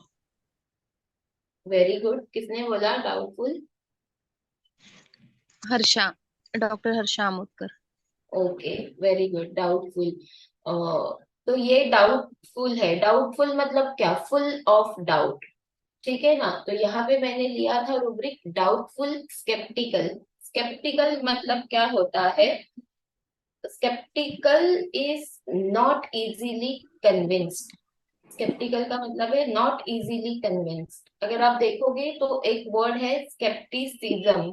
Very good. किसने बोला doubtful? Harsha, doctor Harsha Amodkar. Okay, very good. Doubtful. तो ये डाउटफुल है। डाउटफुल मतलब क्या? फुल ऑफ डाउट, ठीक है ना। तो यहाँ पे मैंने लिया था रूब्रिक डाउटफुल स्केप्टिकल। स्केप्टिकल मतलब क्या होता है? Skeptical is not easily convinced. Skeptical का मतलब है नॉट इजीली कन्विंस्ड। अगर आप देखोगे तो एक वर्ड है स्केप्टिसिज्म।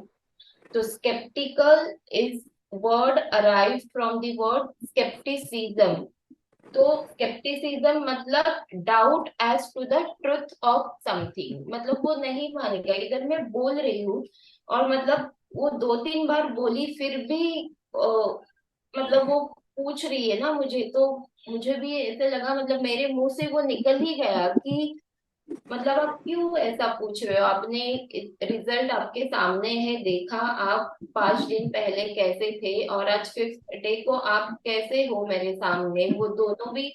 तो skeptical is word arrived from the word skepticism. तो skepticism मतलब doubt as to the truth of something, मतलब वो नहीं मानेगा। इधर मैं बोल रही हूँ और मतलब वो 2-3 बार बोली फिर भी मतलब वो पूछ रही है ना मुझे, तो मुझे भी ऐसे लगा, मतलब मेरे मुंह से वो निकल ही गया कि मतलब आप क्यों ऐसा पूछ रहे हो? आपने रिजल्ट आपके सामने है, देखा आप 5 दिन पहले कैसे थे और आज 5th डे को आप कैसे हो मेरे सामने, वो दोनों भी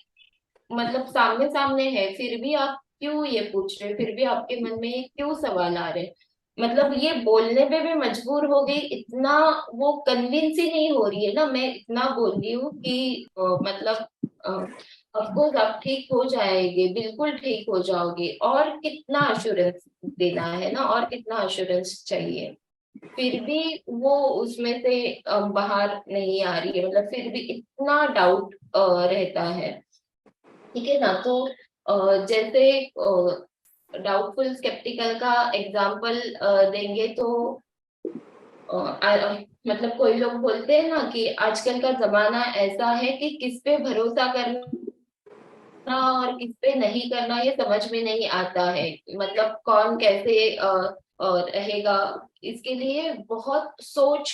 मतलब सामने सामने है, फिर भी आप क्यों ये पूछ रहे हो? फिर भी आपके मन में ये क्यों सवाल आ रहे हैं? मतलब ये बोलने पे भी मजबूर हो गई, इतना वो कन्विंस ही नहीं हो रही है ना। मैं इतना बोल रही हूँ कि मतलब ऑफकोर्स आप ठीक हो जाएंगे, बिल्कुल ठीक हो जाओगे, और कितना अश्योरेंस देना है ना, और कितना अश्योरेंस चाहिए, फिर भी वो उसमें से बाहर नहीं आ रही है। मतलब फिर भी इतना डाउट रहता है, ठीक है ना। तो जैसे डाउटफुल स्केप्टिकल का एग्जाम्पल देंगे तो मतलब कोई लोग बोलते हैं ना कि आजकल का जमाना ऐसा है कि किस पे भरोसा करना और किस पे नहीं करना ये समझ में नहीं आता है। मतलब कौन कैसे रहेगा, इसके लिए बहुत सोच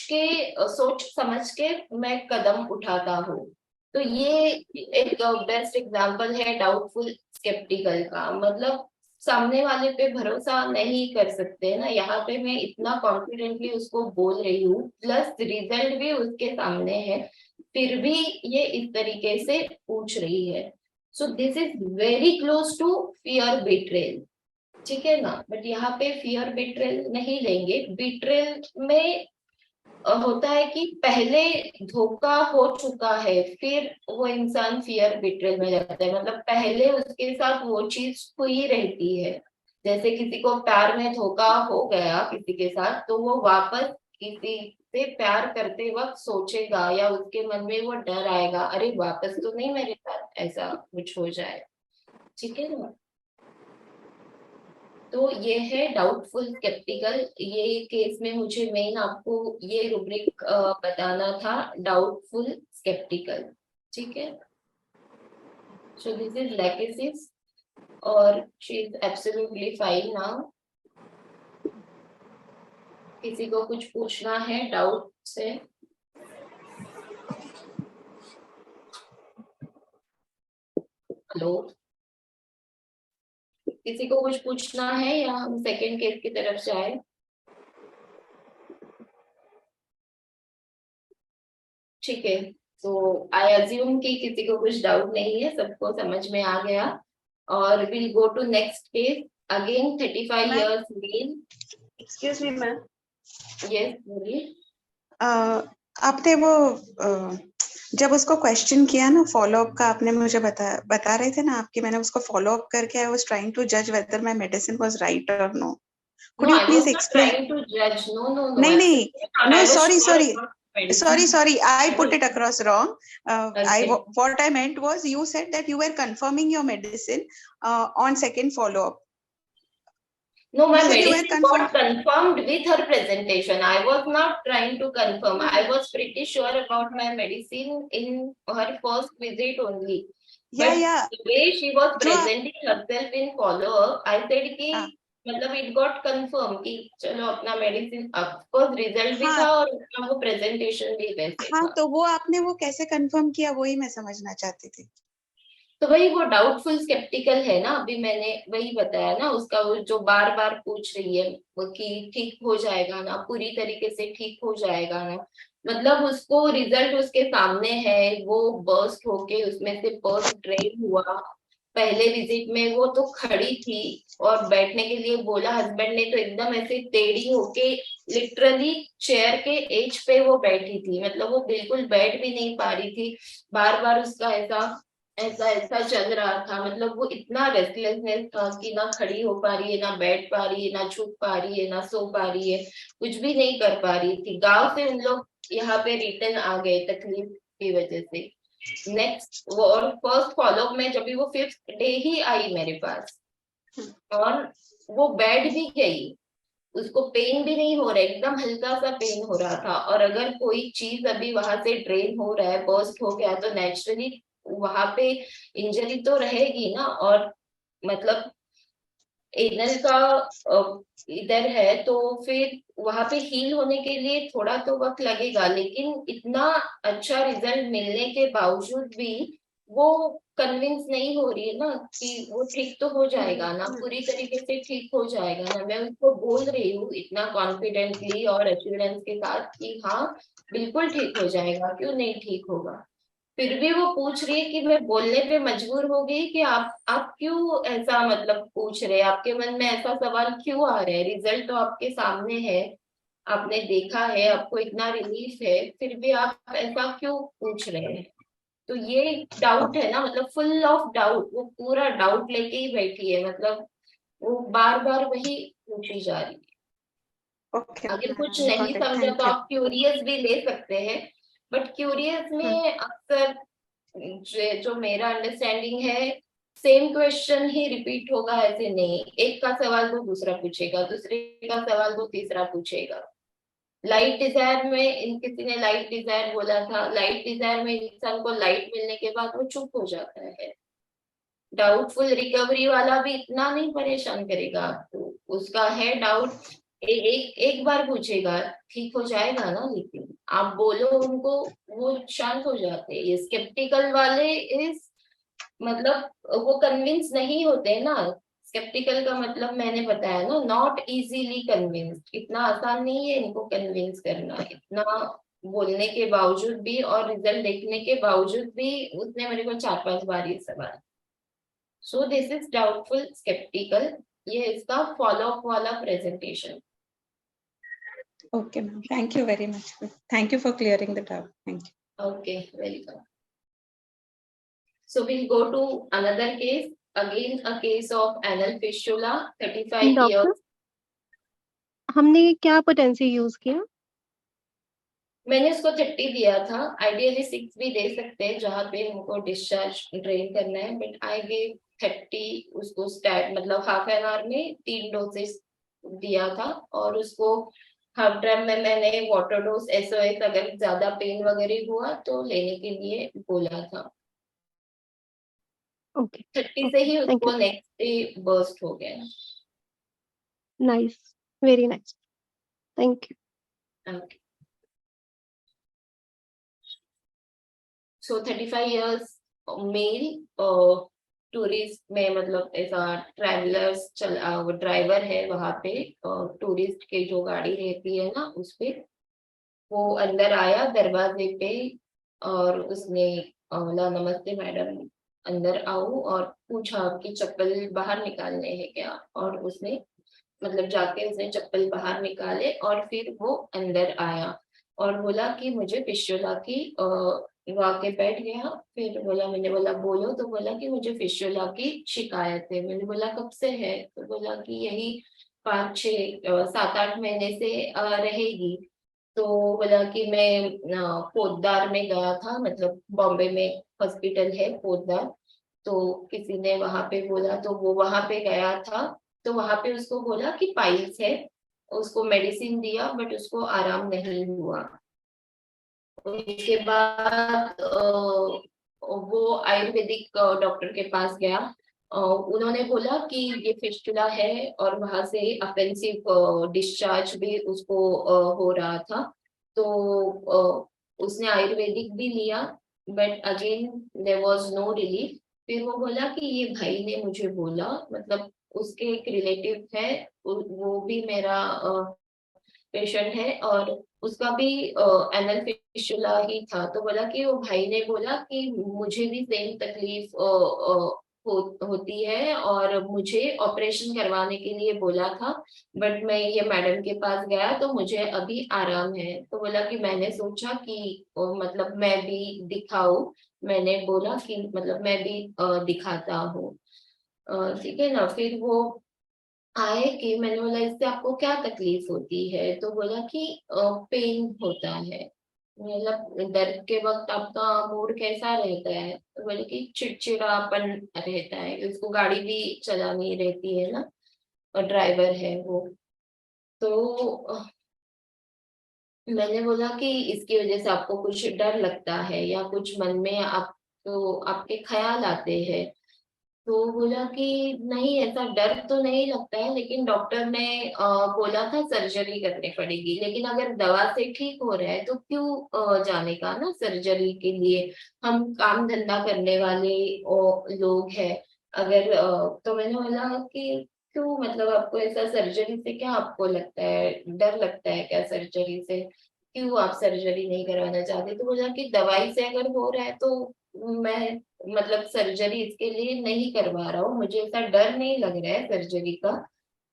समझ के मैं कदम उठाता हूँ। तो ये एक बेस्ट एग्जांपल है डाउटफुल स्केप्टिकल का। मतलब सामने वाले पे भरोसा नहीं कर सकते ना। यहाँ पे मैं इतना कॉन्फिडेंटली उसको बोल रही हूँ, प्लस रिजल्ट भी उसके सामने है, फिर भी ये इस तरीके से पूछ रही है। So this is very close to fear betrayal, ठीक है ना। बट यहाँ पे फियर बिट्रेल नहीं लेंगे। बिट्रेल में होता है कि पहले धोखा हो चुका है, फिर वो इंसान फियर बिट्रेल में जाता है। मतलब पहले उसके साथ वो चीज हुई रहती है, जैसे किसी को प्यार में धोखा हो गया किसी के साथ, तो वो वापस किसी से प्यार करते वक्त सोचेगा या उसके मन में वो डर आएगा, अरे वापस तो नहीं मेरे साथ ऐसा कुछ हो जाए, ठीक है ना। तो ये है डाउटफुल स्केप्टिकल। ये केस में मुझे मेन आपको ये रूब्रिक बताना था, डाउटफुल स्केप्टिकल, ठीक है। सो दिस इज लैकेसिस और she is absolutely fine now. किसी को कुछ पूछना है डाउट से? हेलो, किसी को कुछ पूछना है या हम सेकेंड केस की तरफ जाए? ठीक है, तो आई अज्यूम कि किसी को कुछ डाउट नहीं है, सबको समझ में आ गया। और will go to next case. Again 35 years male. Excuse me ma'am, yes बोलिए। आपने वो जब उसको क्वेश्चन किया ना फॉलो अप का, आपने मुझे बता रहे थे ना आपकी, मैंने उसको फॉलो अप करके आई वाज ट्राइंग टू जज whether my medicine was right और no. Could you please explain? trying to judge. No. नहीं, I was sorry, sure about medicine. sorry, I put it across wrong. Okay. What I meant was you said that you were confirming your medicine on second follow up. No, my You said you were medicine got confirmed with her presentation. I was not trying to confirm. I was pretty sure about my medicine in her first visit only. But the way she was presenting herself in follow up, I said कि मतलब it got confirmed कि चलो अपना मेडिसिन, ऑफ कोर्स रिजल्ट भी था और उसका वो प्रेजेंटेशन भी वैसे था। तो वो आपने वो कैसे कंफर्म किया, वही मैं समझना चाहती थी। तो वही वो डाउटफुल स्केप्टिकल है ना, अभी मैंने वही बताया ना, उसका वो जो बार बार पूछ रही है वो कि ठीक हो जाएगा ना, पूरी तरीके से ठीक हो जाएगा ना, मतलब उसको रिजल्ट उसके सामने है, वो बर्स्ट होके उसमें से बर्स्ट ड्रेन हुआ। पहले विजिट में वो तो खड़ी थी और बैठने के लिए बोला हस्बैंड ने, तो एकदम ऐसे टेढ़ी होके लिटरली चेयर के एज पे वो बैठी थी, मतलब वो बिल्कुल बैठ भी नहीं पा रही थी। बार बार उसका ऐसा चल रहा था, मतलब वो इतना रेस्टलेसनेस था कि ना खड़ी हो पा रही है, ना बैठ पा रही है, ना झुक पा रही है, ना सो पा रही है, कुछ भी नहीं कर पा रही थी। गांव से उन लोग यहाँ पे रिटर्न आ गए तकलीफ की वजह से। नेक्स्ट और फर्स्ट फॉलोअप में जब भी वो 5th डे ही आई मेरे पास और वो बैठ भी गई, उसको पेन भी नहीं हो रहा, एकदम हल्का सा पेन हो रहा था। और अगर कोई चीज अभी वहां से ड्रेन हो रहा है, बर्स्ट हो गया, तो नेचुरली वहां पे इंजरी तो रहेगी ना। और मतलब एनल का इधर है तो फिर वहां पे हील होने के लिए थोड़ा तो वक्त लगेगा, लेकिन इतना अच्छा रिजल्ट मिलने के बावजूद भी वो कन्विंस नहीं हो रही है ना कि वो ठीक तो हो जाएगा ना, पूरी तरीके से ठीक हो जाएगा ना। मैं उसको बोल रही हूँ इतना कॉन्फिडेंटली और एश्योरेंस के साथ कि हाँ बिल्कुल ठीक हो जाएगा, क्यों नहीं ठीक होगा। फिर भी वो पूछ रही है कि मैं बोलने पे मजबूर हो गई कि आप क्यों ऐसा मतलब पूछ रहे हैं, आपके मन में ऐसा सवाल क्यों आ रहा है, रिजल्ट तो आपके सामने है, आपने देखा है, आपको इतना रिलीफ है, फिर भी आप ऐसा क्यों पूछ रहे हैं। तो ये डाउट है ना, मतलब फुल ऑफ डाउट, वो पूरा डाउट लेके ही बैठी है, मतलब वो बार बार वही पूछी जा रही है। अगर कुछ नहीं समझा तो आप क्यूरियस भी ले सकते हैं, बट क्यूरियस में अक्सर जो मेरा अंडरस्टैंडिंग है, सेम क्वेश्चन ही रिपीट होगा, ऐसे नहीं, एक का सवाल तो दूसरा पूछेगा, दूसरे का सवाल तो तीसरा पूछेगा। लाइट डिजायर में किसी ने लाइट डिजायर बोला था, लाइट डिजायर में इंसान को लाइट मिलने के बाद वो चुप हो जाता है। डाउटफुल रिकवरी वाला भी इतना नहीं परेशान करेगा आपको, उसका है डाउट, एक बार पूछेगा, ठीक हो जाएगा ना, लेकिन आप बोलो उनको वो शांत हो जाते हैं। ये स्केप्टिकल वाले इस मतलब वो कन्विंस नहीं होते ना। स्केप्टिकल का मतलब मैंने बताया ना, नॉट इजीली कन्विंस्ड, इतना आसान नहीं है इनको कन्विंस करना, इतना बोलने के बावजूद भी और रिजल्ट देखने के बावजूद भी उसने मेरे को 4-5 बार ये सवाल। So this is doubtful skeptical, ये इसका फॉलो अप वाला presentation. Okay, ma'am. Thank you very much. Thank you for clearing the doubt. Thank you. Okay, welcome. So we'll go to another case. Again, a case of anal fistula, 35 years. हमने क्या पोटेंसी यूज किया? मैंने उसको 30 दिया था, आइडियली 6 भी दे सकते हैं जहाँ पे हमको डिस्चार्ज ड्रेन करना है, बट आई गेव 30 उसको स्टार्ट मतलब हाफ एन आवर में 3 डोजेस दिया था। और उसको हाफ ड्रम में मैंने वाटर डोज SOS अगर ज्यादा पेन वगैरह हुआ तो लेने के लिए बोला था। ओके 30 से ही थैंक यू उसको नेक्स्ट डे बर्स्ट हो गया। Nice very nice thank you Okay. So 35 years male tourist में मतलब ऐसा ट्रैवलर्स वो ड्राइवर है वहां पे, टूरिस्ट के जो गाड़ी रहती है ना उस पे वो अंदर आया दरवाजे पे और उसने बोला नमस्ते मैडम अंदर आओ, और पूछा कि चप्पल बाहर निकालने हैं क्या, और उसने मतलब जाके उसने चप्पल बाहर निकाले और फिर वो अंदर आया और बोला कि मुझे फिस्टुला की वो आके बैठ गया। फिर बोला, मैंने बोला बोलो, तो बोला कि मुझे फिस्टुला की शिकायत है। मैंने बोला कब से है, तो बोला कि यही 5-6-7-8 महीने से रहेगी। तो बोला कि मैं पोद्दार में गया था, मतलब बॉम्बे में हॉस्पिटल है पोद्दार, तो किसी ने वहां पे बोला तो वो वहां पे गया था, तो वहां पे उसको बोला कि पाइल्स है, उसको मेडिसिन दिया बट उसको आराम नहीं हुआ। उसके बाद वो आयुर्वेदिक डॉक्टर के पास गया, उन्होंने बोला कि ये फिस्टुला है और वहां से अफेंसिव डिस्चार्ज भी उसको हो रहा था। तो उसने आयुर्वेदिक भी लिया but again there was no relief. फिर वो बोला कि ये भाई ने मुझे बोला, मतलब उसके एक रिलेटिव है, वो भी मेरा पेशेंट है और उसका भी एनल फिस्टुला ही था। तो बोला कि वो भाई ने बोला कि मुझे भी सेम तकलीफ होती है और मुझे ऑपरेशन करवाने के लिए बोला था, बट मैं ये मैडम के पास गया तो मुझे अभी आराम है। तो बोला कि मैंने सोचा कि मतलब मैं भी दिखाऊं, मैंने बोला कि मतलब मैं भी दिखाता हूँ, ठीक है ना। फिर वो आए कि मैंने बोला इससे आपको क्या तकलीफ होती है, तो बोला कि पेन होता है। मतलब दर्द के वक्त आपका मूड कैसा रहता है, तो बोले कि चिड़चिड़ापन रहता है, उसको गाड़ी भी चलानी रहती है ना, और ड्राइवर है वो। तो मैंने बोला कि इसकी वजह से आपको कुछ डर लगता है या कुछ मन में आपको आपके ख्याल आते हैं, तो बोला कि नहीं ऐसा डर तो नहीं लगता है, लेकिन डॉक्टर ने बोला था सर्जरी करनी पड़ेगी, लेकिन अगर दवा से ठीक हो रहा है तो क्यों जाने का ना सर्जरी के लिए, हम काम धंधा करने वाले लोग हैं। अगर तो मैंने बोला कि क्यों, मतलब आपको ऐसा सर्जरी से क्या आपको लगता है, डर लगता है क्या सर्जरी से, क्यों आप सर्जरी नहीं करवाना चाहते। तो बोला कि दवाई से अगर हो रहा है तो मैं मतलब सर्जरी इसके लिए नहीं करवा रहा हूँ, मुझे ऐसा डर नहीं लग रहा है सर्जरी का,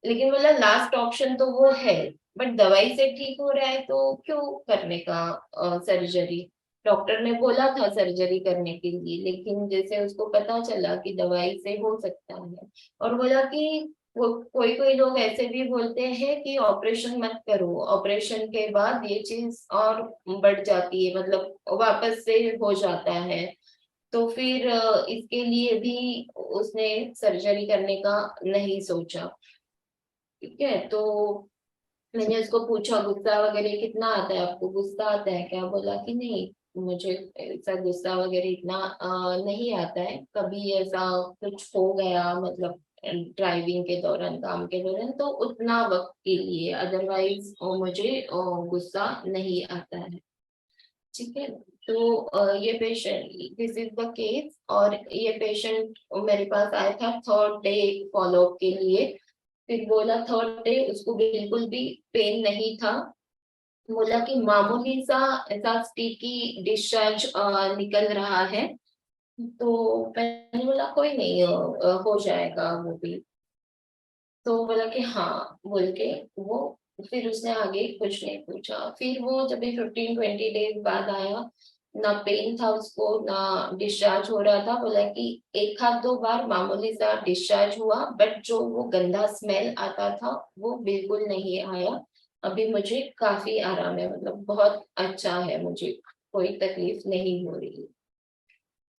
लेकिन बोला लास्ट ऑप्शन तो वो है, बट दवाई से ठीक हो रहा है तो क्यों करने का सर्जरी। डॉक्टर ने बोला था सर्जरी करने के लिए, लेकिन जैसे उसको पता चला कि दवाई से हो सकता है, और बोला कि वो कोई कोई लोग ऐसे भी बोलते हैं कि ऑपरेशन मत करो, ऑपरेशन के बाद ये चीज और बढ़ जाती है, मतलब वापस से हो जाता है। तो फिर इसके लिए भी उसने सर्जरी करने का नहीं सोचा, ठीक है। तो मैंने उसको पूछा गुस्सा वगैरह कितना आता है आपको, गुस्सा आता है क्या, बोला कि नहीं मुझे ऐसा गुस्सा वगैरह इतना नहीं आता है, कभी ऐसा कुछ हो गया मतलब ड्राइविंग के दौरान काम के दौरान तो उतना वक्त के लिए, अदरवाइज मुझे गुस्सा नहीं आता है, ठीक है। तो ये patient, this is the case, और ये पेशेंट मेरे पास आया था 3rd डे फॉलोअप के लिए। फिर बोला 3rd डे उसको बिल्कुल भी पेन नहीं था, बोला कि मामूली सा ऐसा स्टिकी डिस्चार्ज निकल रहा है। तो मैंने बोला कोई नहीं हो जाएगा वो भी, तो बोला कि हाँ बोल के वो, फिर उसने आगे कुछ नहीं पूछा। फिर वो जब 15-20 डेज बाद आया, ना पेन था उसको ना डिस्चार्ज हो रहा था, बोला कि 1-2 बार मामूली सा डिस्चार्ज हुआ, बट जो वो गंदा स्मेल आता था वो बिल्कुल नहीं आया। अभी मुझे काफी आराम है, मतलब बहुत अच्छा है, मुझे कोई तकलीफ नहीं हो रही।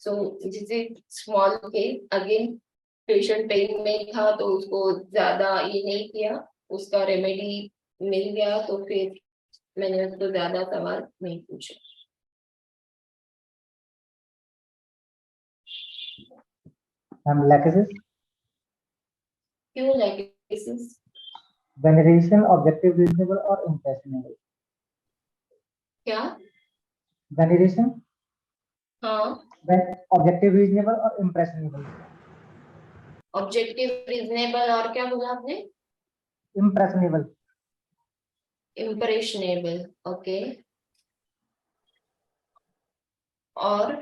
सो जैसे small case again patient pain में था तो उसको ज्यादा ये नहीं किया, उसका रेमेडी मिल गया तो फिर मैंने उसको ज्यादा सवाल नहीं पूछे। Lachesis, क्यों लाइकेसिस? veneration, objective, reasonable or impressionable. क्या? Veneration, हाँ, objective, reasonable or impressionable. Objective, reasonable और क्या बोला आपने? Impressionable. Impressionable, okay. और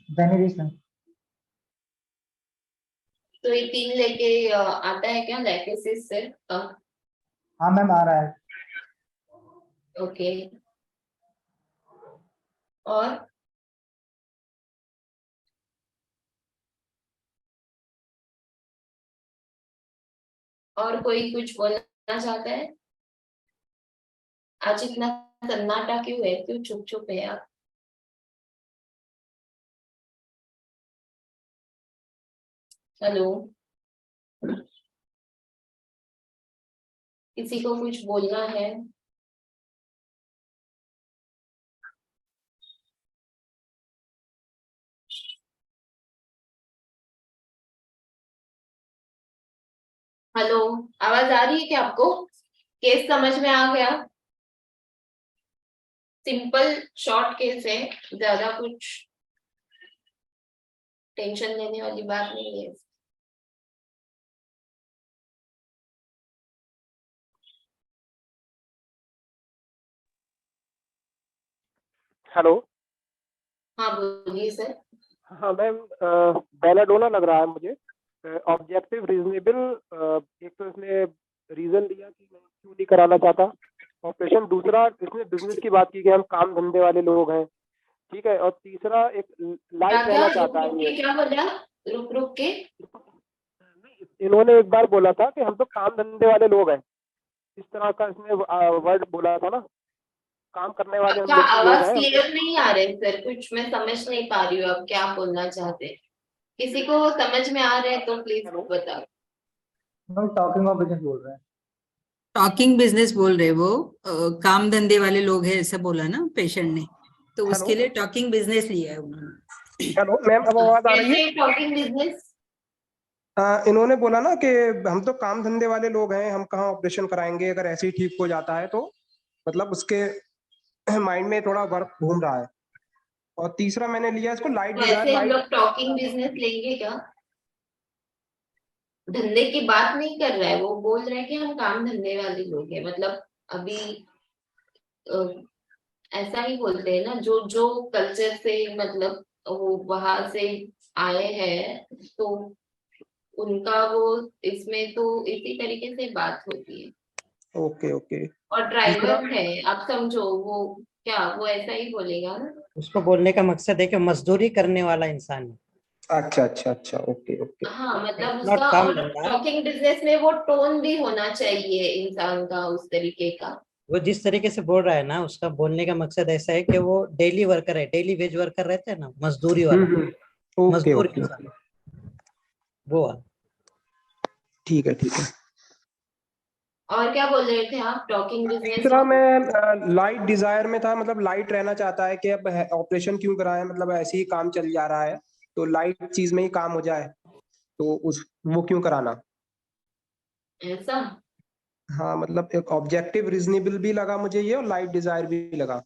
Veneration. तो ये 3 लेके आता है क्या लाइकेसिस से? हाँ मैम आ रहा है। ओके। और कोई कुछ बोलना चाहता है? आज इतना सन्नाटा क्यों है, क्यों चुप चुप है आप? हेलो, किसी को कुछ बोलना है? हेलो, आवाज आ रही है क्या आपको? केस समझ में आ गया? सिंपल शॉर्ट केस है, ज्यादा कुछ टेंशन लेने वाली बात नहीं है। हेलो। हाँ बोलिए सर। हाँ मैम, बेलाडोना लग रहा है मुझे। ऑब्जेक्टिव, रीजनेबल, एक तो इसने रीजन दिया कि मैं क्यों नहीं कराना चाहता ऑपरेशन। दूसरा इसने बिजनेस की बात की कि हम काम धंधे वाले लोग हैं, ठीक है। और तीसरा एक लाइफ क्या रहना रुक चाहता रुक है के क्या बोला? रुक रुक के इन्होंने एक बार बोला था कि हम तो काम धंधे वाले लोग हैं, इस तरह का इसने वर्ड बोला था ना, काम करने वाले हम आपका लोग आवाज हैं। क्लियर नहीं आ रहे सर, कुछ मैं समझ नहीं पा रही हूँ आप क्या बोलना चाहते हैं। किसी को समझ में आ रहे हैं तो प्लीज बताओ। टॉकिंग ऑफ बिजनेस बोल रहे हैं। टॉकिंग बिजनेस बोल रहे वो, काम धंधे वाले लोग हैं ऐसा बोला ना पेशेंट ने, तो उसके लिए टॉकिंग बिजनेस लिया है उन्होंने। हेलो मैम, अब आवाज आ रही है? कैसे टॉकिंग बिजनेस? इन्होंने बोला ना कि हम तो काम धंधे वाले लोग हैं, हम कहाँ ऑपरेशन कराएंगे, अगर ऐसे ही ठीक हो जाता है तो। मतलब उसके माइंड में थोड़ा वर्क घूम रहा है। और तीसरा मैंने लिया इसको लाइट तो डिजायर। ऐसे हम लोग टॉकिंग बिजनेस लेंगे क्या? धंधे की बात नहीं कर रहा है वो, बोल रहा है कि हम काम धंधे वाले लोग हैं। मतलब अभी ऐसा ही बोलते हैं ना, जो जो कल्चर से मतलब वो वहां से आए हैं तो उनका वो इसमें तो इसी तरीके से बात होती है। Okay okay. और ड्राइवर है, आप समझो वो क्या वो ऐसा ही बोलेगा ना। उसको बोलने का मकसद है कि मजदूरी करने वाला इंसान है। अच्छा अच्छा अच्छा, ओके ओके। हाँ मतलब नॉट उसका, काम और धंधा। टॉकिंग बिजनेस में वो टोन भी होना चाहिए इंसान का उस तरीके का। वो जिस तरीके से बोल रहा है ना, उसका बोलने का मकसद ऐसा है कि वो डेली वर्कर है, डेली वेज वर्कर रहते हैं ना, मजदूरी वाला। ओके मजदूर ओके इंसान, ओके, वो वाला। ठीक है ठीक है। और क्या बोल रहे थे आप टॉकिंग बिजनेस? तीसरा मैं लाइट डिजायर में था, मतलब लाइट रहना चाहता है कि अब ऑपरेशन क्यों कराए, मतलब ऐसे ही काम चल जा रहा है तो लाइट चीज में ही काम हो जाए, तो उस वो क्यों कराना। ऐसा? हाँ मतलब एक ऑब्जेक्टिव रीजनेबल भी लगा मुझे ये, और लाइट डिजायर भी लगा।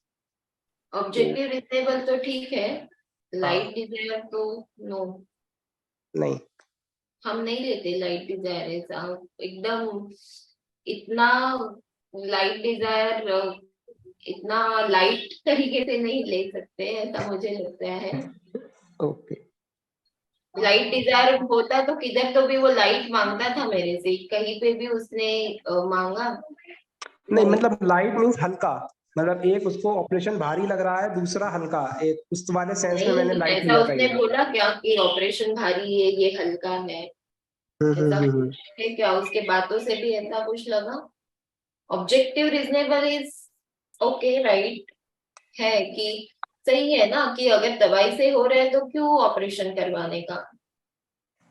ऑब्जेक्टिव रीजनेबल तो ठीक है, लाइट डिजायर तो नो, नहीं। हम नहीं लेते लाइट डिजायर ऐसा एकदम। इतना लाइट डिजायर इतना लाइट तरीके से नहीं ले सकते ऐसा मुझे लगता है। ओके। लाइट डिजायर होता तो किधर तो भी वो लाइट मांगता था मेरे से, कहीं पे भी उसने मांगा नहीं मतलब लाइट मीन्स हल्का, मतलब एक उसको ऑपरेशन भारी लग रहा है, दूसरा हल्का, एक उस वाले सेंस में मैंने नहीं, लाइट ऐसा लिया उसने कहीं। बोला क्या कि ऑपरेशन भारी है ये हल्का है? ऐसा हम्म। है क्या? उसके बातों से भी ऐसा कुछ लगा? Objective reasonable is okay, right है कि सही है ना, कि अगर दवाई से हो रहा है तो क्यों ऑपरेशन करवाने का।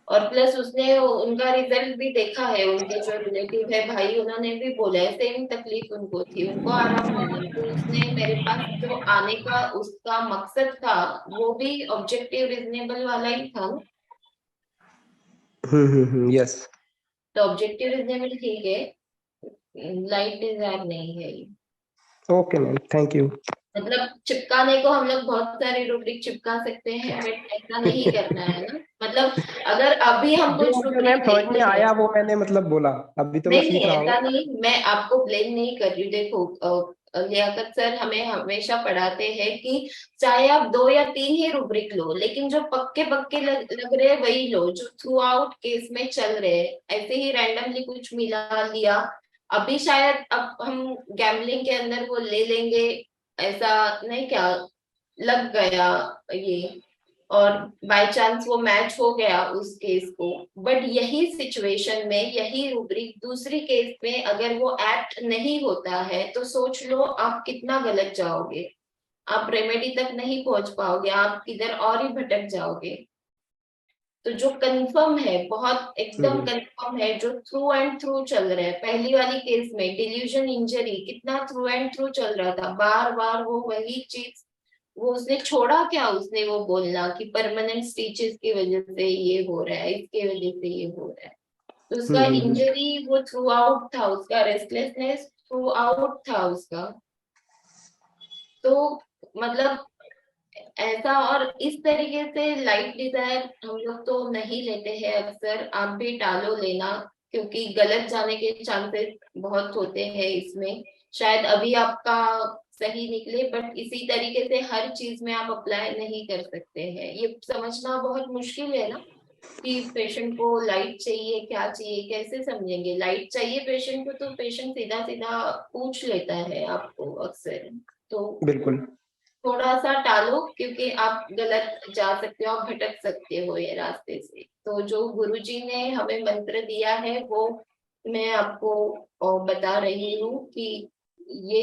और प्लस उसने उनका रिजल्ट भी देखा है, उनके जो रिलेटिव है भाई, उन्होंने भी बोला है सेम तकलीफ उनको थी, उनको आराम मिला, तो उसने मेरे पास जो आने का उसका मकसद था वो भी ऑब्जेक्टिव रीजनेबल वाला ही था। यस। तो ऑब्जेक्टिव रीजनेबल ठीक है, लाइट डिजायर नहीं है ये। Okay ma'am, thank you. मतलब चिपकाने को हम लोग बहुत सारे रूब्रिक चिपका सकते हैं, बट ऐसा नहीं करना है ना। मतलब अगर अभी हम जो कुछ मुझे रूब्रिक मैम समझ में देखते हैं, आया वो मैंने मतलब बोला, अभी तो मैं नहीं सीख रहा ऐसा हूँ। नहीं, मैं आपको ब्लेम नहीं कर रही हूँ। देखो लियाकत सर हमें हमेशा पढ़ाते हैं कि चाहे आप 2 या 3 ही रूब्रिक लो, लेकिन जो पक्के पक्के लग रहे हैं वही लो, जो थ्रू आउट केस में चल रहे हैं। ऐसे ही रैंडमली कुछ मिला लिया, अभी शायद अब हम गैम्बलिंग के अंदर वो ले लेंगे, ऐसा नहीं क्या लग गया ये, और बाय चांस वो मैच हो गया उस केस को। बट यही सिचुएशन में यही रूब्रिक दूसरी केस में अगर वो एक्ट नहीं होता है तो सोच लो आप कितना गलत जाओगे, आप रेमेडी तक नहीं पहुंच पाओगे, आप किधर और ही भटक जाओगे। तो जो कंफर्म है, बहुत एकदम कंफर्म है, जो थ्रू एंड थ्रू चल रहा है, पहली वाली केस में डिल्यूजन इंजरी कितना थ्रू एंड थ्रू चल रहा था, बार बार वो वही चीज, वो उसने छोड़ा क्या, उसने वो बोलना कि परमानेंट स्टिचेस की वजह से ये हो रहा है, इसके वजह से ये हो रहा है। तो उसका इंजरी वो थ्रू आउट था, उसका रेस्टलेसनेस थ्रू आउट था उसका। तो मतलब ऐसा, और इस तरीके से लाइट डिजायर हम लोग तो नहीं लेते हैं अक्सर, आप भी टालो लेना, क्योंकि गलत जाने के चांसेस बहुत होते हैं इसमें। शायद अभी आपका सही निकले, बट इसी तरीके से हर चीज में आप अप्लाई नहीं कर सकते हैं। ये समझना बहुत मुश्किल है ना कि पेशेंट को लाइट चाहिए, क्या चाहिए, कैसे समझेंगे। लाइट चाहिए पेशेंट को तो पेशेंट सीधा सीधा पूछ लेता है आपको अक्सर। तो बिल्कुल। थोड़ा सा टालो, क्योंकि आप गलत जा सकते हो, आप भटक सकते हो ये रास्ते से। तो जो गुरुजी ने हमें मंत्र दिया है वो मैं आपको बता रही हूँ कि ये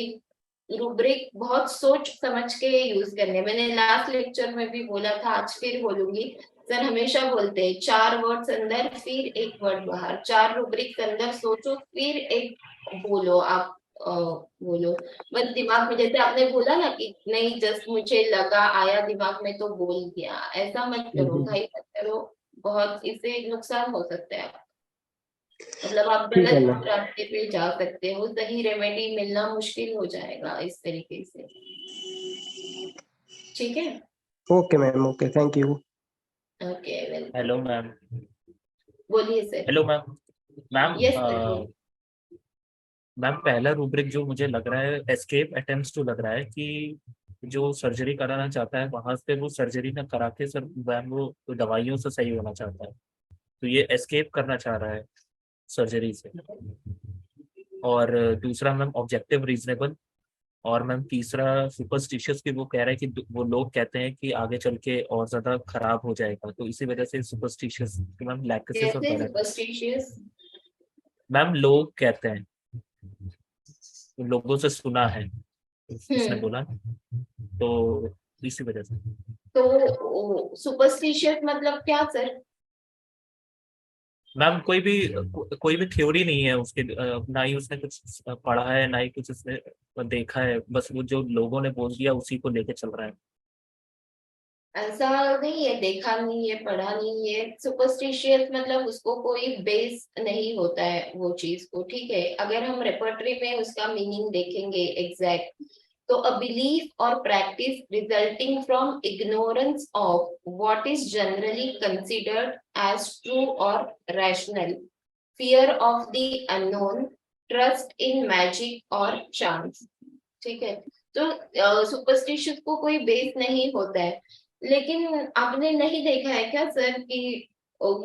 रूब्रिक बहुत सोच समझ के यूज करने। मैंने लास्ट लेक्चर में भी बोला था, आज फिर बोलूंगी। सर हमेशा बोलते हैं 4 वर्ड्स अंदर फिर 1 वर्ड बाहर, 4 रूब्रिक अंदर सोचो फिर एक बोलो, आप बोलो। बस दिमाग में, जैसे आपने बोला ना कि नहीं जस्ट मुझे लगा आया दिमाग में तो बोल दिया, ऐसा मत करो भाई, मत करो। बहुत इससे नुकसान हो सकता है, मतलब आप ठीक है गलत मैम। रास्ते पे जा सकते हो, सही रेमेडी मिलना मुश्किल हो जाएगा इस तरीके से। ठीक है, okay ma'am, okay, thank you. Okay welcome. Hello ma'am. बोलिए sir. Hello ma'am. Ma'am yes sir. Ma'am पहला रूब्रिक जो मुझे लग रहा है एस्केप अटेम्प्ट्स तो लग रहा है कि जो सर्जरी कराना चाहता है वहां से वो सर्जरी ना करा के सर मैम वो दवाइयों से सही होना चाहता है, तो ये एस्केप करना चाह रहा है सर्जरी से। और दूसरा मैम ऑब्जेक्टिव रीजनेबल, और मैम तीसरा सुपरस्टिशियस की वो कह रहा है कि वो लोग कहते हैं कि आगे चल के और ज्यादा खराब हो जाएगा, तो इसी वजह से सुपरस्टिशियस मैम लैक्सिस और कैसे पैरालिसिस। सुपरस्टिशियस? मैम लोग कहते हैं, लोगों से सुना है उसने बोला, तो इसी वजह से। तो सुपरस्टिशियस मतलब क्या सर? मैम कोई भी थ्योरी नहीं है उसके, ना ही उसने कुछ पढ़ा है ना ही कुछ उसने देखा है, बस वो जो लोगों ने बोल दिया उसी को लेके चल रहा है। ऐसा नहीं है, देखा नहीं है, पढ़ा नहीं है। सुपरस्टिशियस मतलब उसको कोई बेस नहीं होता है वो चीज को, ठीक है। अगर हम रेपर्टरी में उसका मीनिंग देखेंगे एग्जैक्ट, तो अ बिलीफ और practice resulting from ignorance of what is generally considered as true और rational, fear of the unknown, trust in magic और चांस, ठीक है। तो सुपरस्टिशियस को कोई बेस नहीं होता है। लेकिन आपने नहीं देखा है क्या सर कि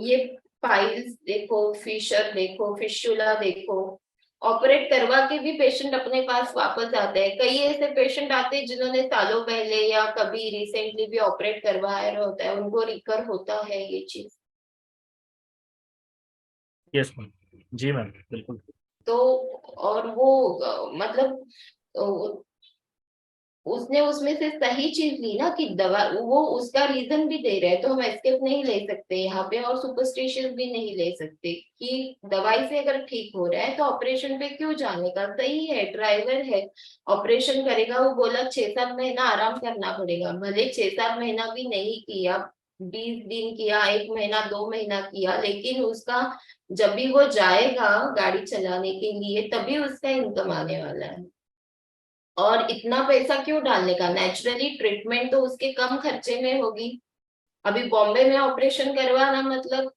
ये फाइल्स देखो, फिशर देखो, फिशुला देखो, ऑपरेट करवा के भी पेशेंट अपने पास वापस आते हैं। कई ऐसे पेशेंट आते हैं जिन्होंने सालों पहले या कभी रिसेंटली भी ऑपरेट करवाया होता है, उनको रिकर होता है ये चीज। यस मैम, जी मैम, बिल्कुल। तो और वो मतलब उसने उसमें से सही चीज ली ना कि दवा, वो उसका रीजन भी दे रहे हैं, तो हम एस्केप नहीं ले सकते यहाँ पे और सुपरस्टिशियस भी नहीं ले सकते कि दवाई से अगर ठीक हो रहा है तो ऑपरेशन पे क्यों जाने का। सही है, ड्राइवर है, ऑपरेशन करेगा, वो बोला 6-7 महीना आराम करना पड़ेगा, भले 6-7 महीना भी नहीं किया, 20 दिन किया, 1 महीना 2 महीना किया, लेकिन उसका जब भी वो जाएगा गाड़ी चलाने के लिए तभी उसका इनकम आने वाला है। और इतना पैसा क्यों डालने का, नेचुरली ट्रीटमेंट तो उसके कम खर्चे में होगी। अभी बॉम्बे में ऑपरेशन करवाना मतलब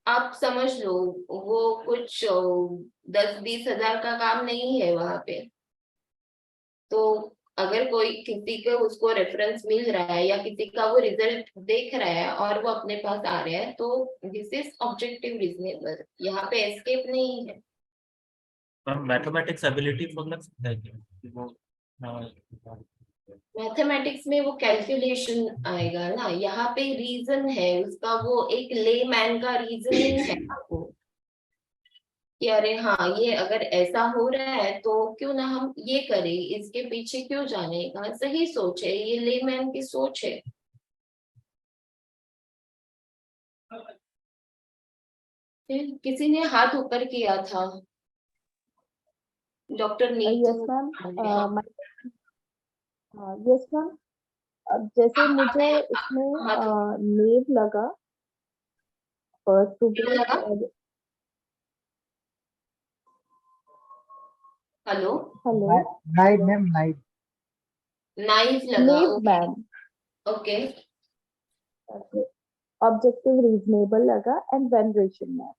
आप समझ लो वो कुछ 10-20 हजार का काम नहीं है वहां पे। तो अगर कोई किसी को उसको रेफरेंस मिल रहा है या किसी का वो रिजल्ट देख रहा है और वो अपने पास आ रहा है, तो दिस इज ऑब्जेक्टिव रीजनेबल, यहाँ पे एस्केप नहीं है। मैथमेटिक्स एबिलिटी मतलब है कि वो मैथमेटिक्स में वो कैलकुलेशन आएगा ना, यहाँ पे रीजन है उसका, वो एक लेमैन का रीजनिंग है आपको कि अरे हाँ ये अगर ऐसा हो रहा है तो क्यों ना हम ये करें, इसके पीछे क्यों जाने का, सही सोच है, ये लेमैन की सोच है। फिर किसी ने हाथ ऊपर किया था, doctor Neetu. Yes ma'am. Yes ma'am, अब जैसे मुझे इसमें नेव लगा first rubric. Hello hello, night ma'am, night. Knife लगा, नेव मैम। ओके। ऑब्जेक्टिव रीजनेबल लगा एंड वेनरेशन मैम।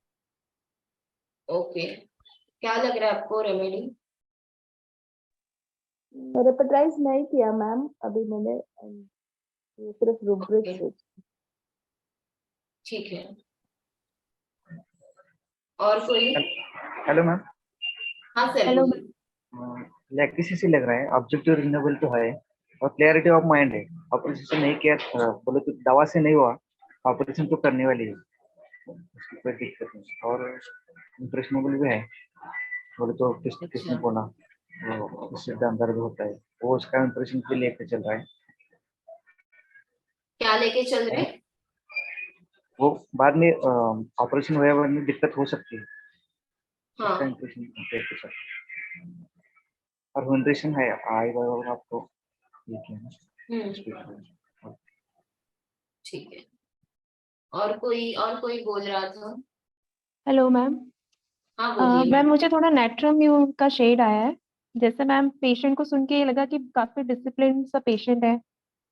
ओके, क्या लग रहा है आपको रेमेडी? रिपीटाइज नहीं किया मैम, अभी मैंने ये सिर्फ रूब्रिक से। ठीक है, और कोई? Hello ma'am. हाँ सर हेलो बोलिए। लैक्टिसिस लग रहा है, ऑब्जेक्टिव रिन्यूएबल तो है और क्लैरिटी ऑफ माइंड है। ऑपरेशन नहीं किया बोले तो दवा से नहीं हुआ, ऑपरेशन तो करने वाली है, उसकी कोई दिक्कत नहीं। और इम्प्रेशनेबल भी है, बोले तो किसने बोला वो सिर दर्द होता है, वो उसका इम्प्रेशन भी लेके चल रहा है। क्या लेके चल रहे? वो बाद में ऑपरेशन हुए बाद में दिक्कत हो सकती है, हाँ। उसका इम्प्रेशन लेके चल रहा है। और वेनरेशन है, आएगा और आपको ये क्या। ठीक है, और कोई बोल रहा था? Hello ma'am. हाँ बोलिए। मैम मुझे थोड़ा नेट्रम्यू का शेड आया है। जैसे मैम पेशेंट को सुन के ये लगा कि काफी डिसिप्लिन सा पेशेंट है,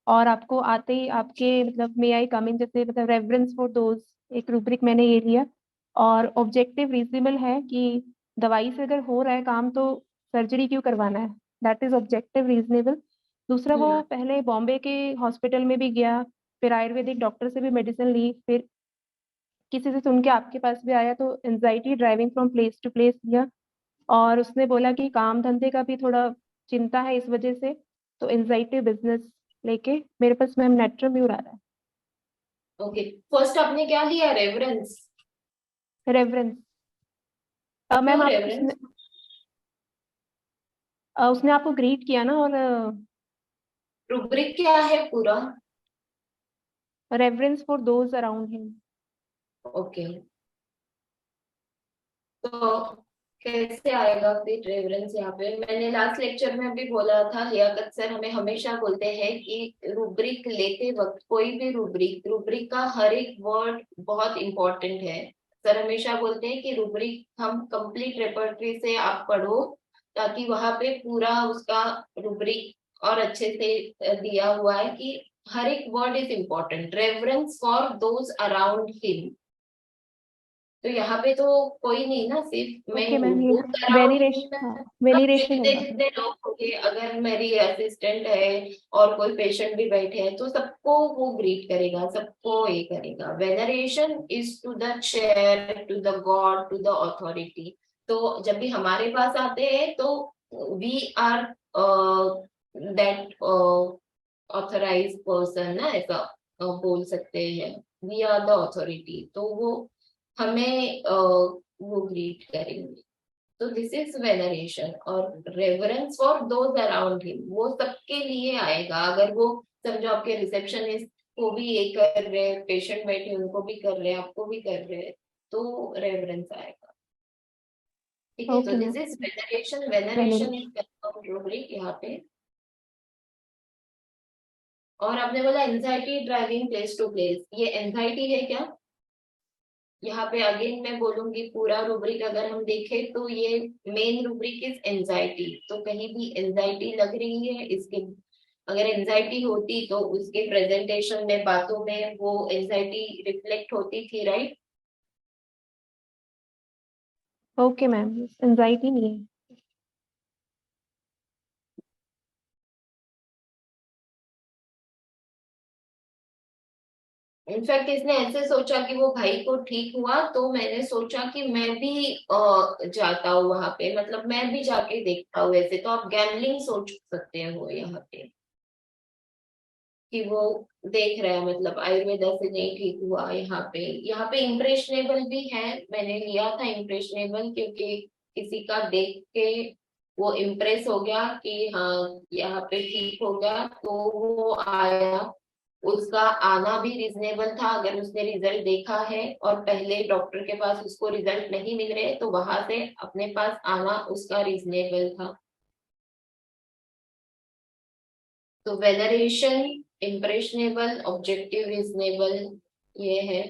और आपको आते ही आपके मतलब मे आई कम इन, जैसे मतलब रेफरेंस फॉर दोज एक रूब्रिक मैंने ये लिया, और ऑब्जेक्टिव रीजनेबल है कि दवाई से अगर हो रहा है काम तो सर्जरी क्यों करवाना है, दैट इज ऑब्जेक्टिव रीजनेबल। दूसरा, वो पहले बॉम्बे के हॉस्पिटल में भी गया, फिर आयुर्वेदिक डॉक्टर से भी मेडिसिन ली, फिर किसी से सुन के आपके पास भी आया, तो anxiety driving from place to place लिया, और उसने बोला कि काम धंधे का भी थोड़ा चिंता है इस वजह से, तो एंजाइटी बिजनेस लेके मेरे पास मैम नेट्रम्यूर आ रहा है। ओके, फर्स्ट आपने क्या लिया? रेफरेंस? रेफरेंस मैम, आप रेफरेंस? उसने आपको ग्रीट किया ना, और रूब्रिक क्या है पूरा? Reference for those around him. Okay, तो कैसे आएगा फिर रेफरेंस यहाँ पे? मैंने लास्ट लेक्चर में भी बोला था, लियाकत सर हमें हमेशा बोलते हैं कि रूब्रिक लेते वक्त कोई भी रूब्रिक का हर एक वर्ड बहुत इंपॉर्टेंट है। सर हमेशा बोलते हैं कि रूब्रिक हम कंप्लीट रेपर्टरी से आप पढ़ो, ताकि वहां पे पूरा उसका रूब्रिक और अच्छे से दिया हुआ है कि हर एक word is important. Reference for those around him, तो यहाँ पे तो कोई नहीं ना, सिर्फ मैं ओके मैम, हूँ। ये वेनिरेशन है जितने लोग होंगे, अगर मेरी असिस्टेंट है और कोई पेशेंट भी बैठे हैं तो सबको वो ग्रीट करेगा, सबको ये करेगा। Veneration is to the chair, to the god, to the authority. तो जब भी हमारे पास आते हैं तो we are that authorised person ना, ऐसा बोल सकते हैं, वी आर द अथॉरिटी, तो वो हमें वो ग्रीट करेंगे। तो दिस इज वेनरेशन। और reverence for those around him, वो सबके लिए आएगा। अगर वो समझो आपके रिसेप्शनिस्ट को भी ये कर रहे हैं, पेशेंट बैठे उनको भी कर रहे हैं, आपको भी कर रहे हैं, तो रेवरेंस आएगा। ठीक है, तो Okay, this ma'am. Is veneration. Veneration Veneration. Is rubric यहाँ पे। और आपने बोला anxiety driving place to place, ये एंजाइटी है क्या? यहाँ पे अगेन मैं बोलूंगी पूरा रूब्रिक अगर हम देखें तो ये मेन रूब्रिक इज एंजाइटी। तो कहीं भी एंजाइटी लग रही है इसके, अगर एंजाइटी होती तो उसके प्रेजेंटेशन में, बातों में वो एंजाइटी रिफ्लेक्ट होती थी, राइट? Okay, ma'am. Anxiety नहीं है. इनफैक्ट इसने ऐसे सोचा कि वो भाई को ठीक हुआ तो मैंने सोचा कि मैं भी जाता हूँ वहां पे, मतलब मैं भी जाके देखता हूँ। ऐसे तो आप गैम्बलिंग सोच सकते हो यहाँ पे कि वो देख रहा है, मतलब आयुर्वेदा से नहीं ठीक हुआ। यहाँ पे इम्प्रेशनेबल भी है, मैंने लिया था इम्प्रेशनेबल क्योंकि किसी का देख के वो इम्प्रेस हो गया कि हाँ यहाँ पे ठीक होगा, तो वो आया। उसका आना भी रीजनेबल था अगर उसने रिजल्ट देखा है और पहले डॉक्टर के पास उसको रिजल्ट नहीं मिल रहे, तो वहां से अपने पास आना उसका रीजनेबल था। तो वेनरेशन, इम्प्रेशनेबल, ऑब्जेक्टिव, रीजनेबल, ये है।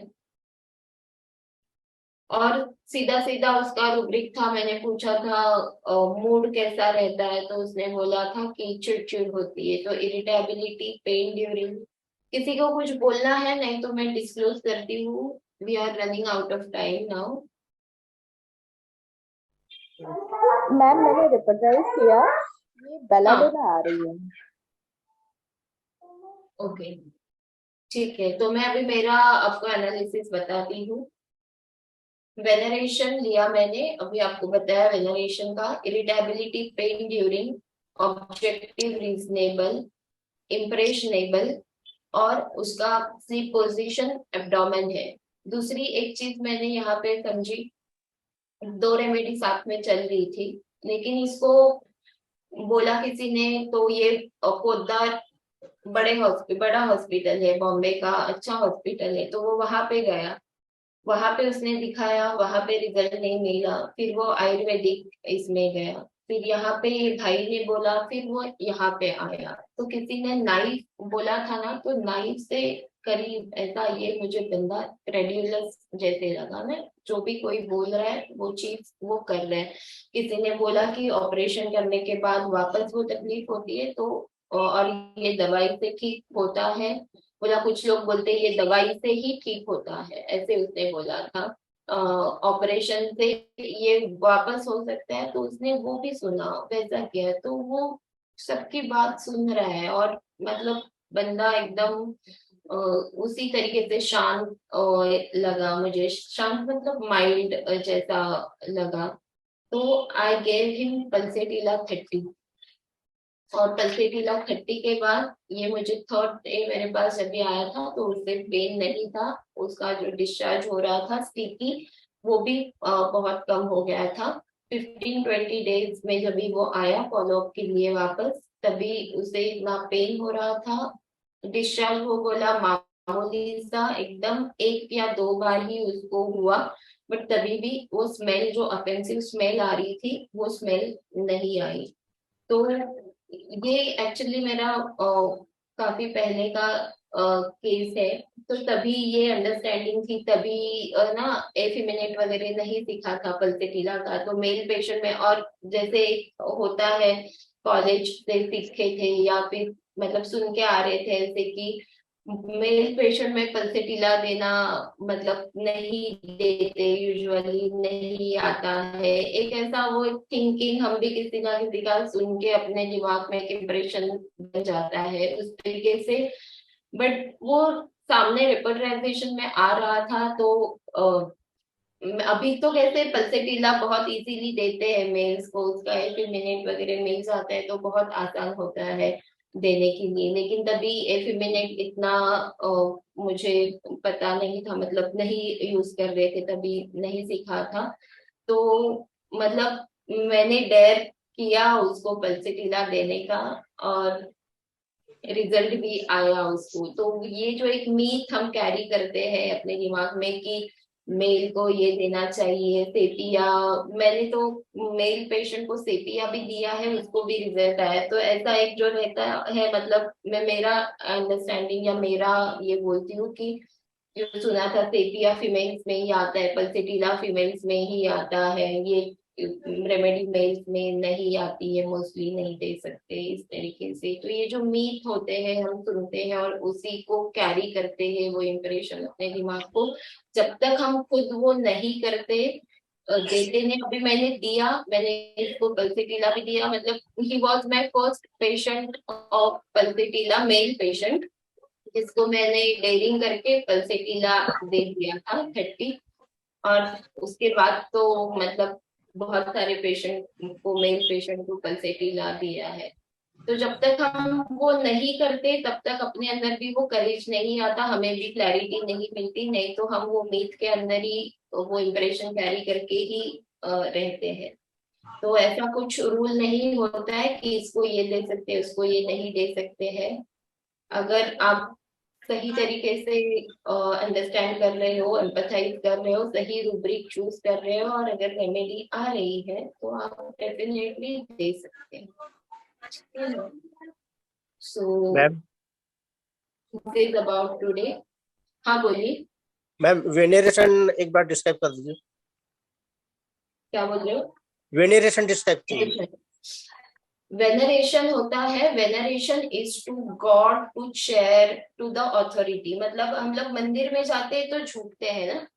और सीधा सीधा उसका रूब्रिक था, मैंने पूछा था मूड कैसा रहता है, तो उसने बोला था कि चिड़चिड़ होती है। तो इरिटेबिलिटी, पेन ड्यूरिंग। किसी को कुछ बोलना है? नहीं तो मैं डिस्क्लोज करती हूँ, we are running out of time now. Ma'am मैंने रिकॉग्नाइज किया, ये बेलाडोना हाँ, आ रही है। ओके ठीक है, तो मैं अभी मेरा आपको एनालिसिस बताती हूँ। वेनरेशन लिया मैंने, अभी आपको बताया वेनरेशन का। Irritability, pen during, objective, reasonable, impressionable, और उसका स्लीप पोजीशन एब्डोमेन है। दूसरी एक चीज मैंने यहाँ पे समझी, दो रेमेडी साथ में चल रही थी, लेकिन इसको बोला किसी ने तो ये पोद्दार बड़ा हॉस्पिटल है, बॉम्बे का अच्छा हॉस्पिटल है, तो वो वहां पे गया, वहां पे उसने दिखाया, वहां पे रिजल्ट नहीं मिला, फिर वो आयुर्वेदिक इसमें गया, फिर यहाँ पे ये भाई ने बोला, फिर वो यहाँ पे आया। तो किसी ने नाइफ बोला था ना, तो नाइफ से करीब ऐसा ये मुझे बंदा क्रेड्यूलस जैसे लगा ना, जो भी कोई बोल रहा है वो चीज वो कर रहे हैं। किसी ने बोला कि ऑपरेशन करने के बाद वापस वो तकलीफ होती है तो और ये दवाई से ठीक होता है। बोला कुछ लोग बोलते हैं ये दवाई से ही ठीक होता है, ऐसे उसने बोला था। ऑपरेशन से ये वापस हो सकता है, तो उसने वो भी सुना, वैसा किया। तो वो सबकी बात सुन रहा है और मतलब बंदा एकदम उसी तरीके से शांत लगा मुझे, शांत मतलब माइल्ड जैसा लगा। तो आई गेव हिम पल्सेटिला 30, और पल्सेटिला 30 के बाद ये मुझे थर्ड डे मेरे पास जब भी आया था तो उससे पेन नहीं था, उसका जो डिस्चार्ज हो रहा था स्टिकी वो भी बहुत कम हो गया था। 15-20 डेज में जब भी वो आया फॉलोअप के लिए वापस, तभी उसे इतना पेन हो रहा था। डिस्चार्ज वो बोला मामूली सा, एकदम 1 या 2 बार ही उसको हुआ, बट तभी भी वो स्मेल, जो ऑफेंसिव स्मेल आ रही थी, वो स्मेल नहीं आई। तो ये एक्चुअली मेरा काफी पहले का केस है, तो तभी ये अंडरस्टैंडिंग थी, तभी ना एफिमिनेट वगैरह नहीं सीखा था पल्सेटिला का, तो मेल पेशेंट में, और जैसे होता है कॉलेज से सीखे थे या फिर मतलब सुन के आ रहे थे ऐसे कि मेल पेशेंट में पल्सेटिला देना मतलब नहीं देते, यूजुअली नहीं आता है। एक ऐसा वो थिंकिंग हम भी किसी ना किसी का सुन के अपने दिमाग में एक इम्प्रेशन बन जाता है उस तरीके से। बट वो सामने रिपोर्टराइजेशन में आ रहा था, तो अभी तो कैसे पल्सेटिला बहुत इजीली देते हैं मेल्स को, उसका एफिमिनेट वगैरह मिल जाता है तो बहुत आसान होता है देने के लिए। लेकिन तभी एफिमिनेट इतना मुझे पता नहीं था, मतलब नहीं यूज कर रहे थे, तभी नहीं सीखा था। तो मतलब मैंने डेयर किया उसको पल्सिटिला देने का और रिजल्ट भी आया उसको। तो ये जो एक मीथ हम कैरी करते हैं अपने दिमाग में कि मेल को ये देना चाहिए सेपिया, मैंने तो मेल पेशेंट को सेपिया भी दिया है, उसको भी रिजल्ट आया। तो ऐसा एक जो रहता है, मतलब मैं मेरा अंडरस्टैंडिंग या मेरा ये बोलती हूँ कि जो सुना था सेपिया फीमेल्स में ही आता है, पल्सिटिला फीमेल्स में ही आता है, ये रेमेडी मेल्स में नहीं आती है, मोस्टली नहीं दे सकते इस तरीके से। तो ये जो मीथ होते हैं हम सुनते हैं और उसी को कैरी करते हैं वो इम्प्रेशन अपने दिमाग को, जब तक हम खुद वो नहीं करते देते नहीं। अभी मैंने दिया, मैंने इसको पल्सिटिला भी दिया, मतलब he was my first patient of pulsatilla, male patient, जिसको मैंने डेयरिंग करके पल्सिटिला दे दिया था 30। और उसके बाद तो मतलब बहुत सारे पेशेंट को, मेल पेशेंट को पल्सिटिला दिया है। तो जब तक हम वो नहीं करते तब तक अपने अंदर भी वो करेज नहीं आता, हमें भी क्लैरिटी नहीं मिलती, नहीं तो हम वो मीथ के अंदर ही वो इम्प्रेशन कैरी करके ही रहते हैं। तो ऐसा कुछ रूल नहीं होता है कि इसको ये दे सकते हैं उसको ये नहीं दे सकते हैं। अगर आप सही तरीके से अंडरस्टैंड कर रहे हो, एम्पैथाइज कर रहे हो, सही रूब्रिक चूज कर रहे हो और अगर रेमेडी आ रही है तो आप डेफिनेटली दे सकते हैं। So ma'am this is about today. हाँ बोलिए, मैम वेनेरेशन एक बार डिस्क्राइब कर दीजिए। क्या बोल रहे हो? वेनेरेशन डिस्क्राइब कीजिए। वेनरेशन होता है, veneration is to god, to chair, to the authority. मतलब हम लोग मंदिर में जाते हैं तो झुकते हैं ना,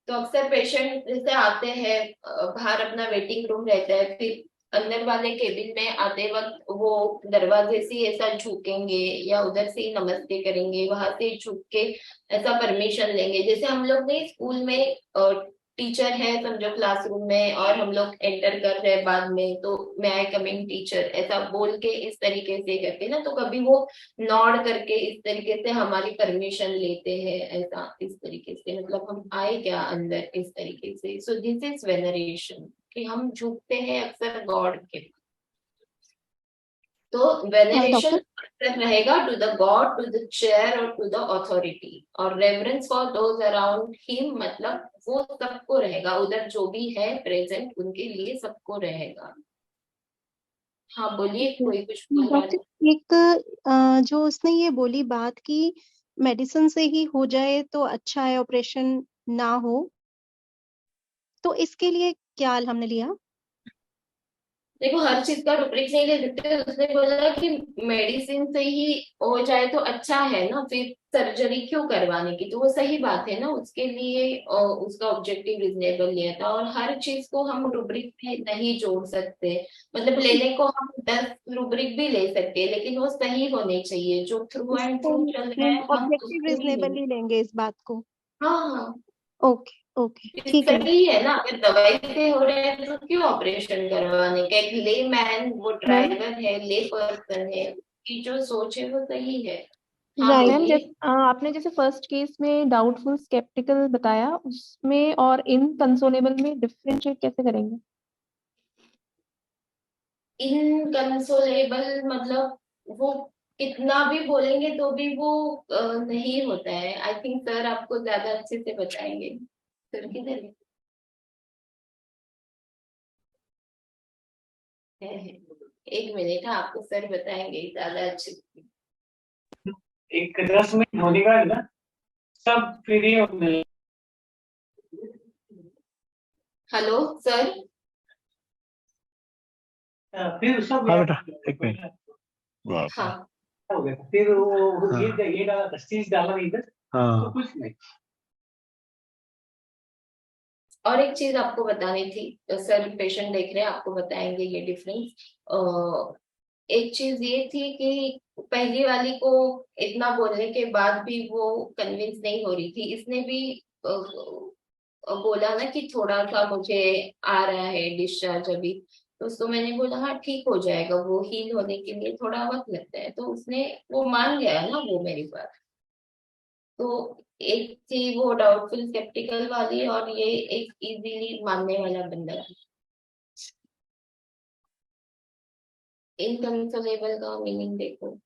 तो अक्सर पेशेंट जैसे आते हैं, बाहर अपना वेटिंग रूम रहता है, फिर अंदर वाले केबिन में आते वक्त वो दरवाजे से ऐसा झुकेंगे या उधर से ही नमस्ते करेंगे, वहां से झुक के ऐसा परमिशन लेंगे। जैसे हम लोग ने स्कूल में टीचर है समझो क्लासरूम में और हम लोग एंटर कर रहे हैं बाद में, तो मैं आई कमिंग टीचर ऐसा बोल के इस तरीके से करते ना, तो कभी वो नॉड करके इस तरीके से हमारी परमिशन लेते हैं, ऐसा इस तरीके से, मतलब हम आए क्या अंदर इस तरीके से। सो दिस इज वेनरेशन, कि हम झुकते हैं अक्सर गॉड के। तो वेनरेशन रहेगा to the god, to the chair और टू द अथॉरिटी, और reverence for those around him, मतलब वो सबको रहेगा, उधर जो भी है प्रेजेंट उनके लिए सबको रहेगा। हाँ बोलिए, कोई कुछ बोल रहा है? डॉक्टर एक जो उसने ये बोली बात कि मेडिसिन से ही हो जाए तो अच्छा है, ऑपरेशन ना हो, तो इसके लिए क्या हमने लिया? देखो हर चीज का रूब्रिक नहीं ले सकते, उसने बोला कि मेडिसिन से ही हो जाए तो अच्छा है ना, फिर सर्जरी क्यों करवाने की, तो वो सही बात है ना, उसके लिए उसका ऑब्जेक्टिव रीजनेबल लिया था। और हर चीज को हम रूब्रिक में नहीं जोड़ सकते, मतलब लेने को हम 10 रूब्रिक भी ले सकते हैं, लेकिन वो सही होने चाहिए, जो थ्रू एंड थ्रू चल रहा है हम ऑब्जेक्टिव उसको ही रीजनेबल ही लेंगे इस बात को। हाँ हाँ ओके ओके ठीक है। सही है ना, अगर दवाई से हो रहा है तो क्यों ऑपरेशन करवाने का। एक ले मैन, वो ड्राइवर है, ले पर्सन है, की जो सोच है वो सही है। हाँ मैम बोलिए। जैसे आपने जैसे फर्स्ट केस में डाउटफुल स्केप्टिकल बताया, उसमें और इनकंसोलेबल में डिफरेंशिएट कैसे करेंगे? इनकंसोलेबल मतलब वो कितना भी बोलेंगे तो भी वो नहीं होता है। आई थिंक सर आपको ज्यादा अच्छे से बताएंगे। सर किधर है? एक मिनट, हाँ आपको सर बताएंगे ज्यादा अच्छे से। एक 10 मिनट होने का है ना, सब फ्री होने। Hello sir. फिर सब हाँ बेटा एक मिनट। हाँ हो गया, फिर वो ये डाला था, चीज डाला इधर, तो हाँ कुछ नहीं। और एक चीज आपको बतानी थी, सर पेशेंट देख रहे हैं आपको बताएंगे ये डिफरेंस। एक चीज ये थी कि पहली वाली को इतना बोलने के बाद भी वो कन्विंस नहीं हो रही थी, इसने भी बोला ना कि थोड़ा सा मुझे आ रहा है डिस्चार्ज अभी, तो उसको मैंने बोला हाँ ठीक हो जाएगा, वो हील होने के लिए थोड़ा वक्त लगता है, तो उसने वो मान गया ना वो मेरी बात। तो एक थी वो डाउटफुल स्केप्टिकल वाली और ये एक इजीली मानने वाला बंदा था। इनकंसोलेबल का मीनिंग देखो।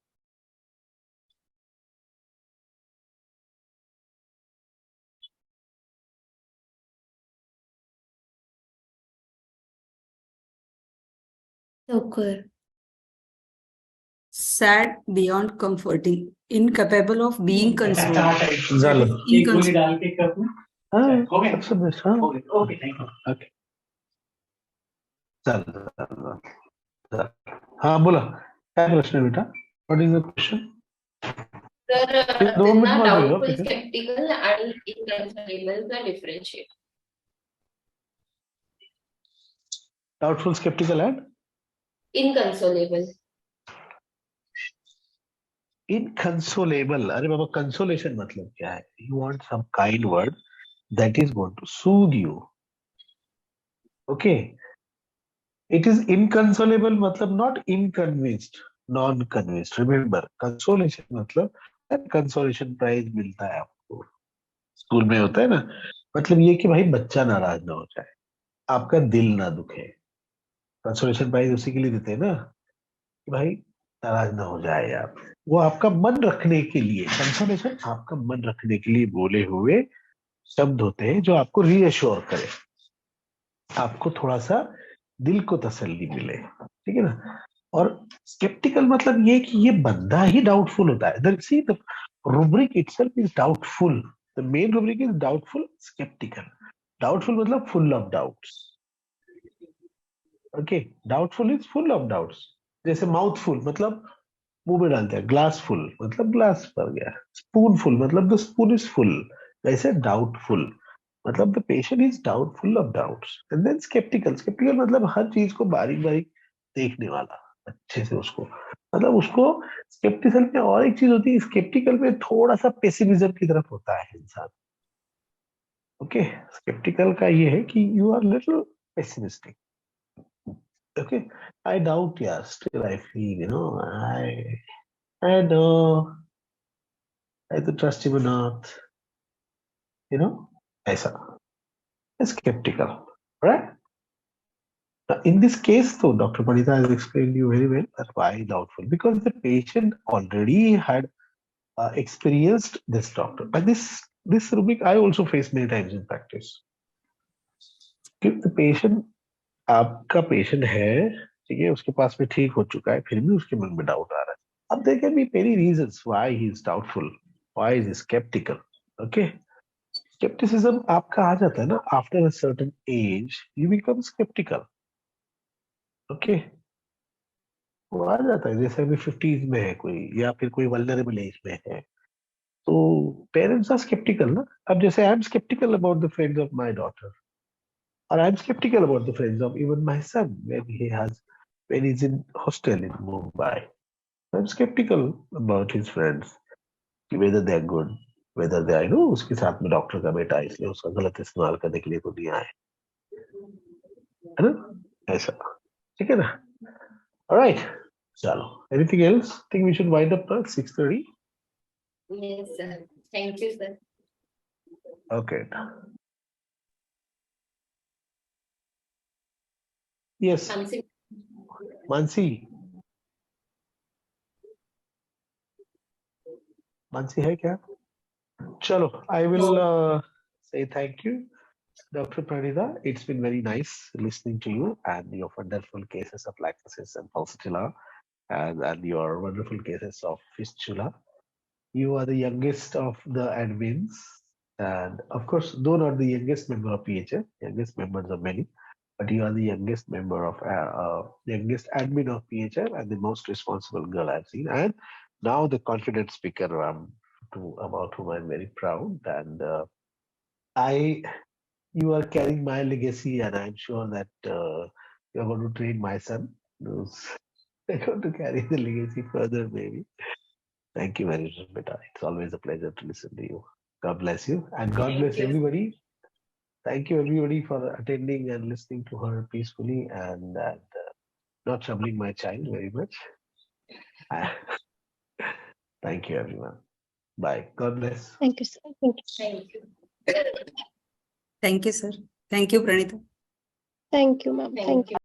Okay. Sad beyond comforting, incapable of being consoled. झालं. एक गोली डाल के कप में हाँ, हो गया? सबसे बेस्ट. हाँ. Okay thank you. ओके. चालेल. हाँ बोला, काय प्रश्न आहे बेटा? What is the question? तर दोन मिनिट त्यांना मध्ये बोला, डाउटफुल, किती? स्केप्टिकल आणि इनकन्सोलेबलचा differentiate. Doubtful, sceptical and inconsolable. Inconsolable. अरे बाबा, कंसोलेशन मतलब क्या है? You want some kind word that is going to soothe you. Okay. It is inconsolable मतलब not inconvinced, non-convinced. Remember, consolation मतलब consolation prize मिलता है आपको, स्कूल में होता है ना, मतलब ये कि भाई बच्चा नाराज ना हो जाए, आपका दिल ना दुखे. कंसोलेशन प्राइज उसी के लिए देते हैं ना, कि भाई नाराज ना हो जाए आप. वो आपका मन रखने के लिए, कंसोलेशन आपका मन रखने के लिए बोले हुए शब्द होते हैं जो आपको रीअश्योर करे, आपको थोड़ा सा दिल को तसल्ली मिले. ठीक है ना. और स्केप्टिकल मतलब ये कि ये बंदा ही डाउटफुल होता है. See the rubric itself is doubtful. The main rubric is doubtful, sceptical. Doubtful मतलब full of doubts. Okay. Doubtful is full of doubts. जैसे माउथफुल मतलब मुंह में डालते हैं, ग्लास फुल मतलब ग्लास भर गया, स्पून फुल मतलब द स्पून इज फुल. वैसे डाउटफुल मतलब the patient is doubtful of doubts. And then skeptical. Skeptical मतलब हर चीज को बारीक बारीक देखने वाला, अच्छे से उसको, मतलब उसको. स्केप्टिकल में और एक चीज होती है, स्केप्टिकल में थोड़ा सा पेसिमिज्म की तरफ होता है इंसान. ओके. स्केप्टिकल का ये है कि you are little pessimistic. Okay. I doubt यार, still I feel, you know, I know, I तो trust you not, you know, ऐसा skeptical, right? Now, in this case, though, Dr. Panita has explained you very well that why doubtful, because the patient already had experienced this doctor. But this rubric I also faced many times in practice. If the patient, आपका patient है, ठीक है, उसके पास में ठीक हो चुका है, फिर भी उसके मन में डाउट आ रहा है. अब there can be many reasons why he is doubtful, why he is skeptical. Okay. Skepticism आपका आ जाता है ना, after a certain age you become skeptical. Okay. वो आ जाता है, जैसे अभी 50s में है कोई, या फिर कोई vulnerable age में है, तो parents are skeptical ना. अब जैसे I am skeptical about the friends of my daughter, or I am skeptical about the friends of even my son when he's in hostel in Mumbai. I am skeptical about his friends, whether they are good, whether they are, उसके साथ में डॉक्टर का बेटा, इसलिए उसका गलत इस्तेमाल करने के लिए तो नहीं आए, है ना, ऐसा. ठीक है ना. ऑलराइट, चलो. Anything else? Think we should wind up at 6:30. Yes sir. Thank you sir. Okay. Yes. Mansi. Mansi है क्या? Chalo, I will say thank you, Dr. Pranita. It's been very nice listening to you and your wonderful cases of laxasis and pulsatilla, and your wonderful cases of fistula. You are the youngest of the admins, and of course, though not the youngest member of PHF, youngest members are many, but you are the youngest member of youngest admin of PHF and the most responsible girl I've seen, and now the confident speaker about whom I'm very proud. And you are carrying my legacy, and I'm sure that you're going to train my son who's going to carry the legacy further, maybe. Thank you very much, Beta. It's always a pleasure to listen to you. God bless you, and God bless everybody. Thank you, everybody, for attending and listening to her peacefully and not troubling my child very much. Thank you, everyone. Bye. God bless. Thank you, sir. Thank you. Thank you. Thank you, sir. Thank you, Pranita. Thank you, ma'am. Thank you.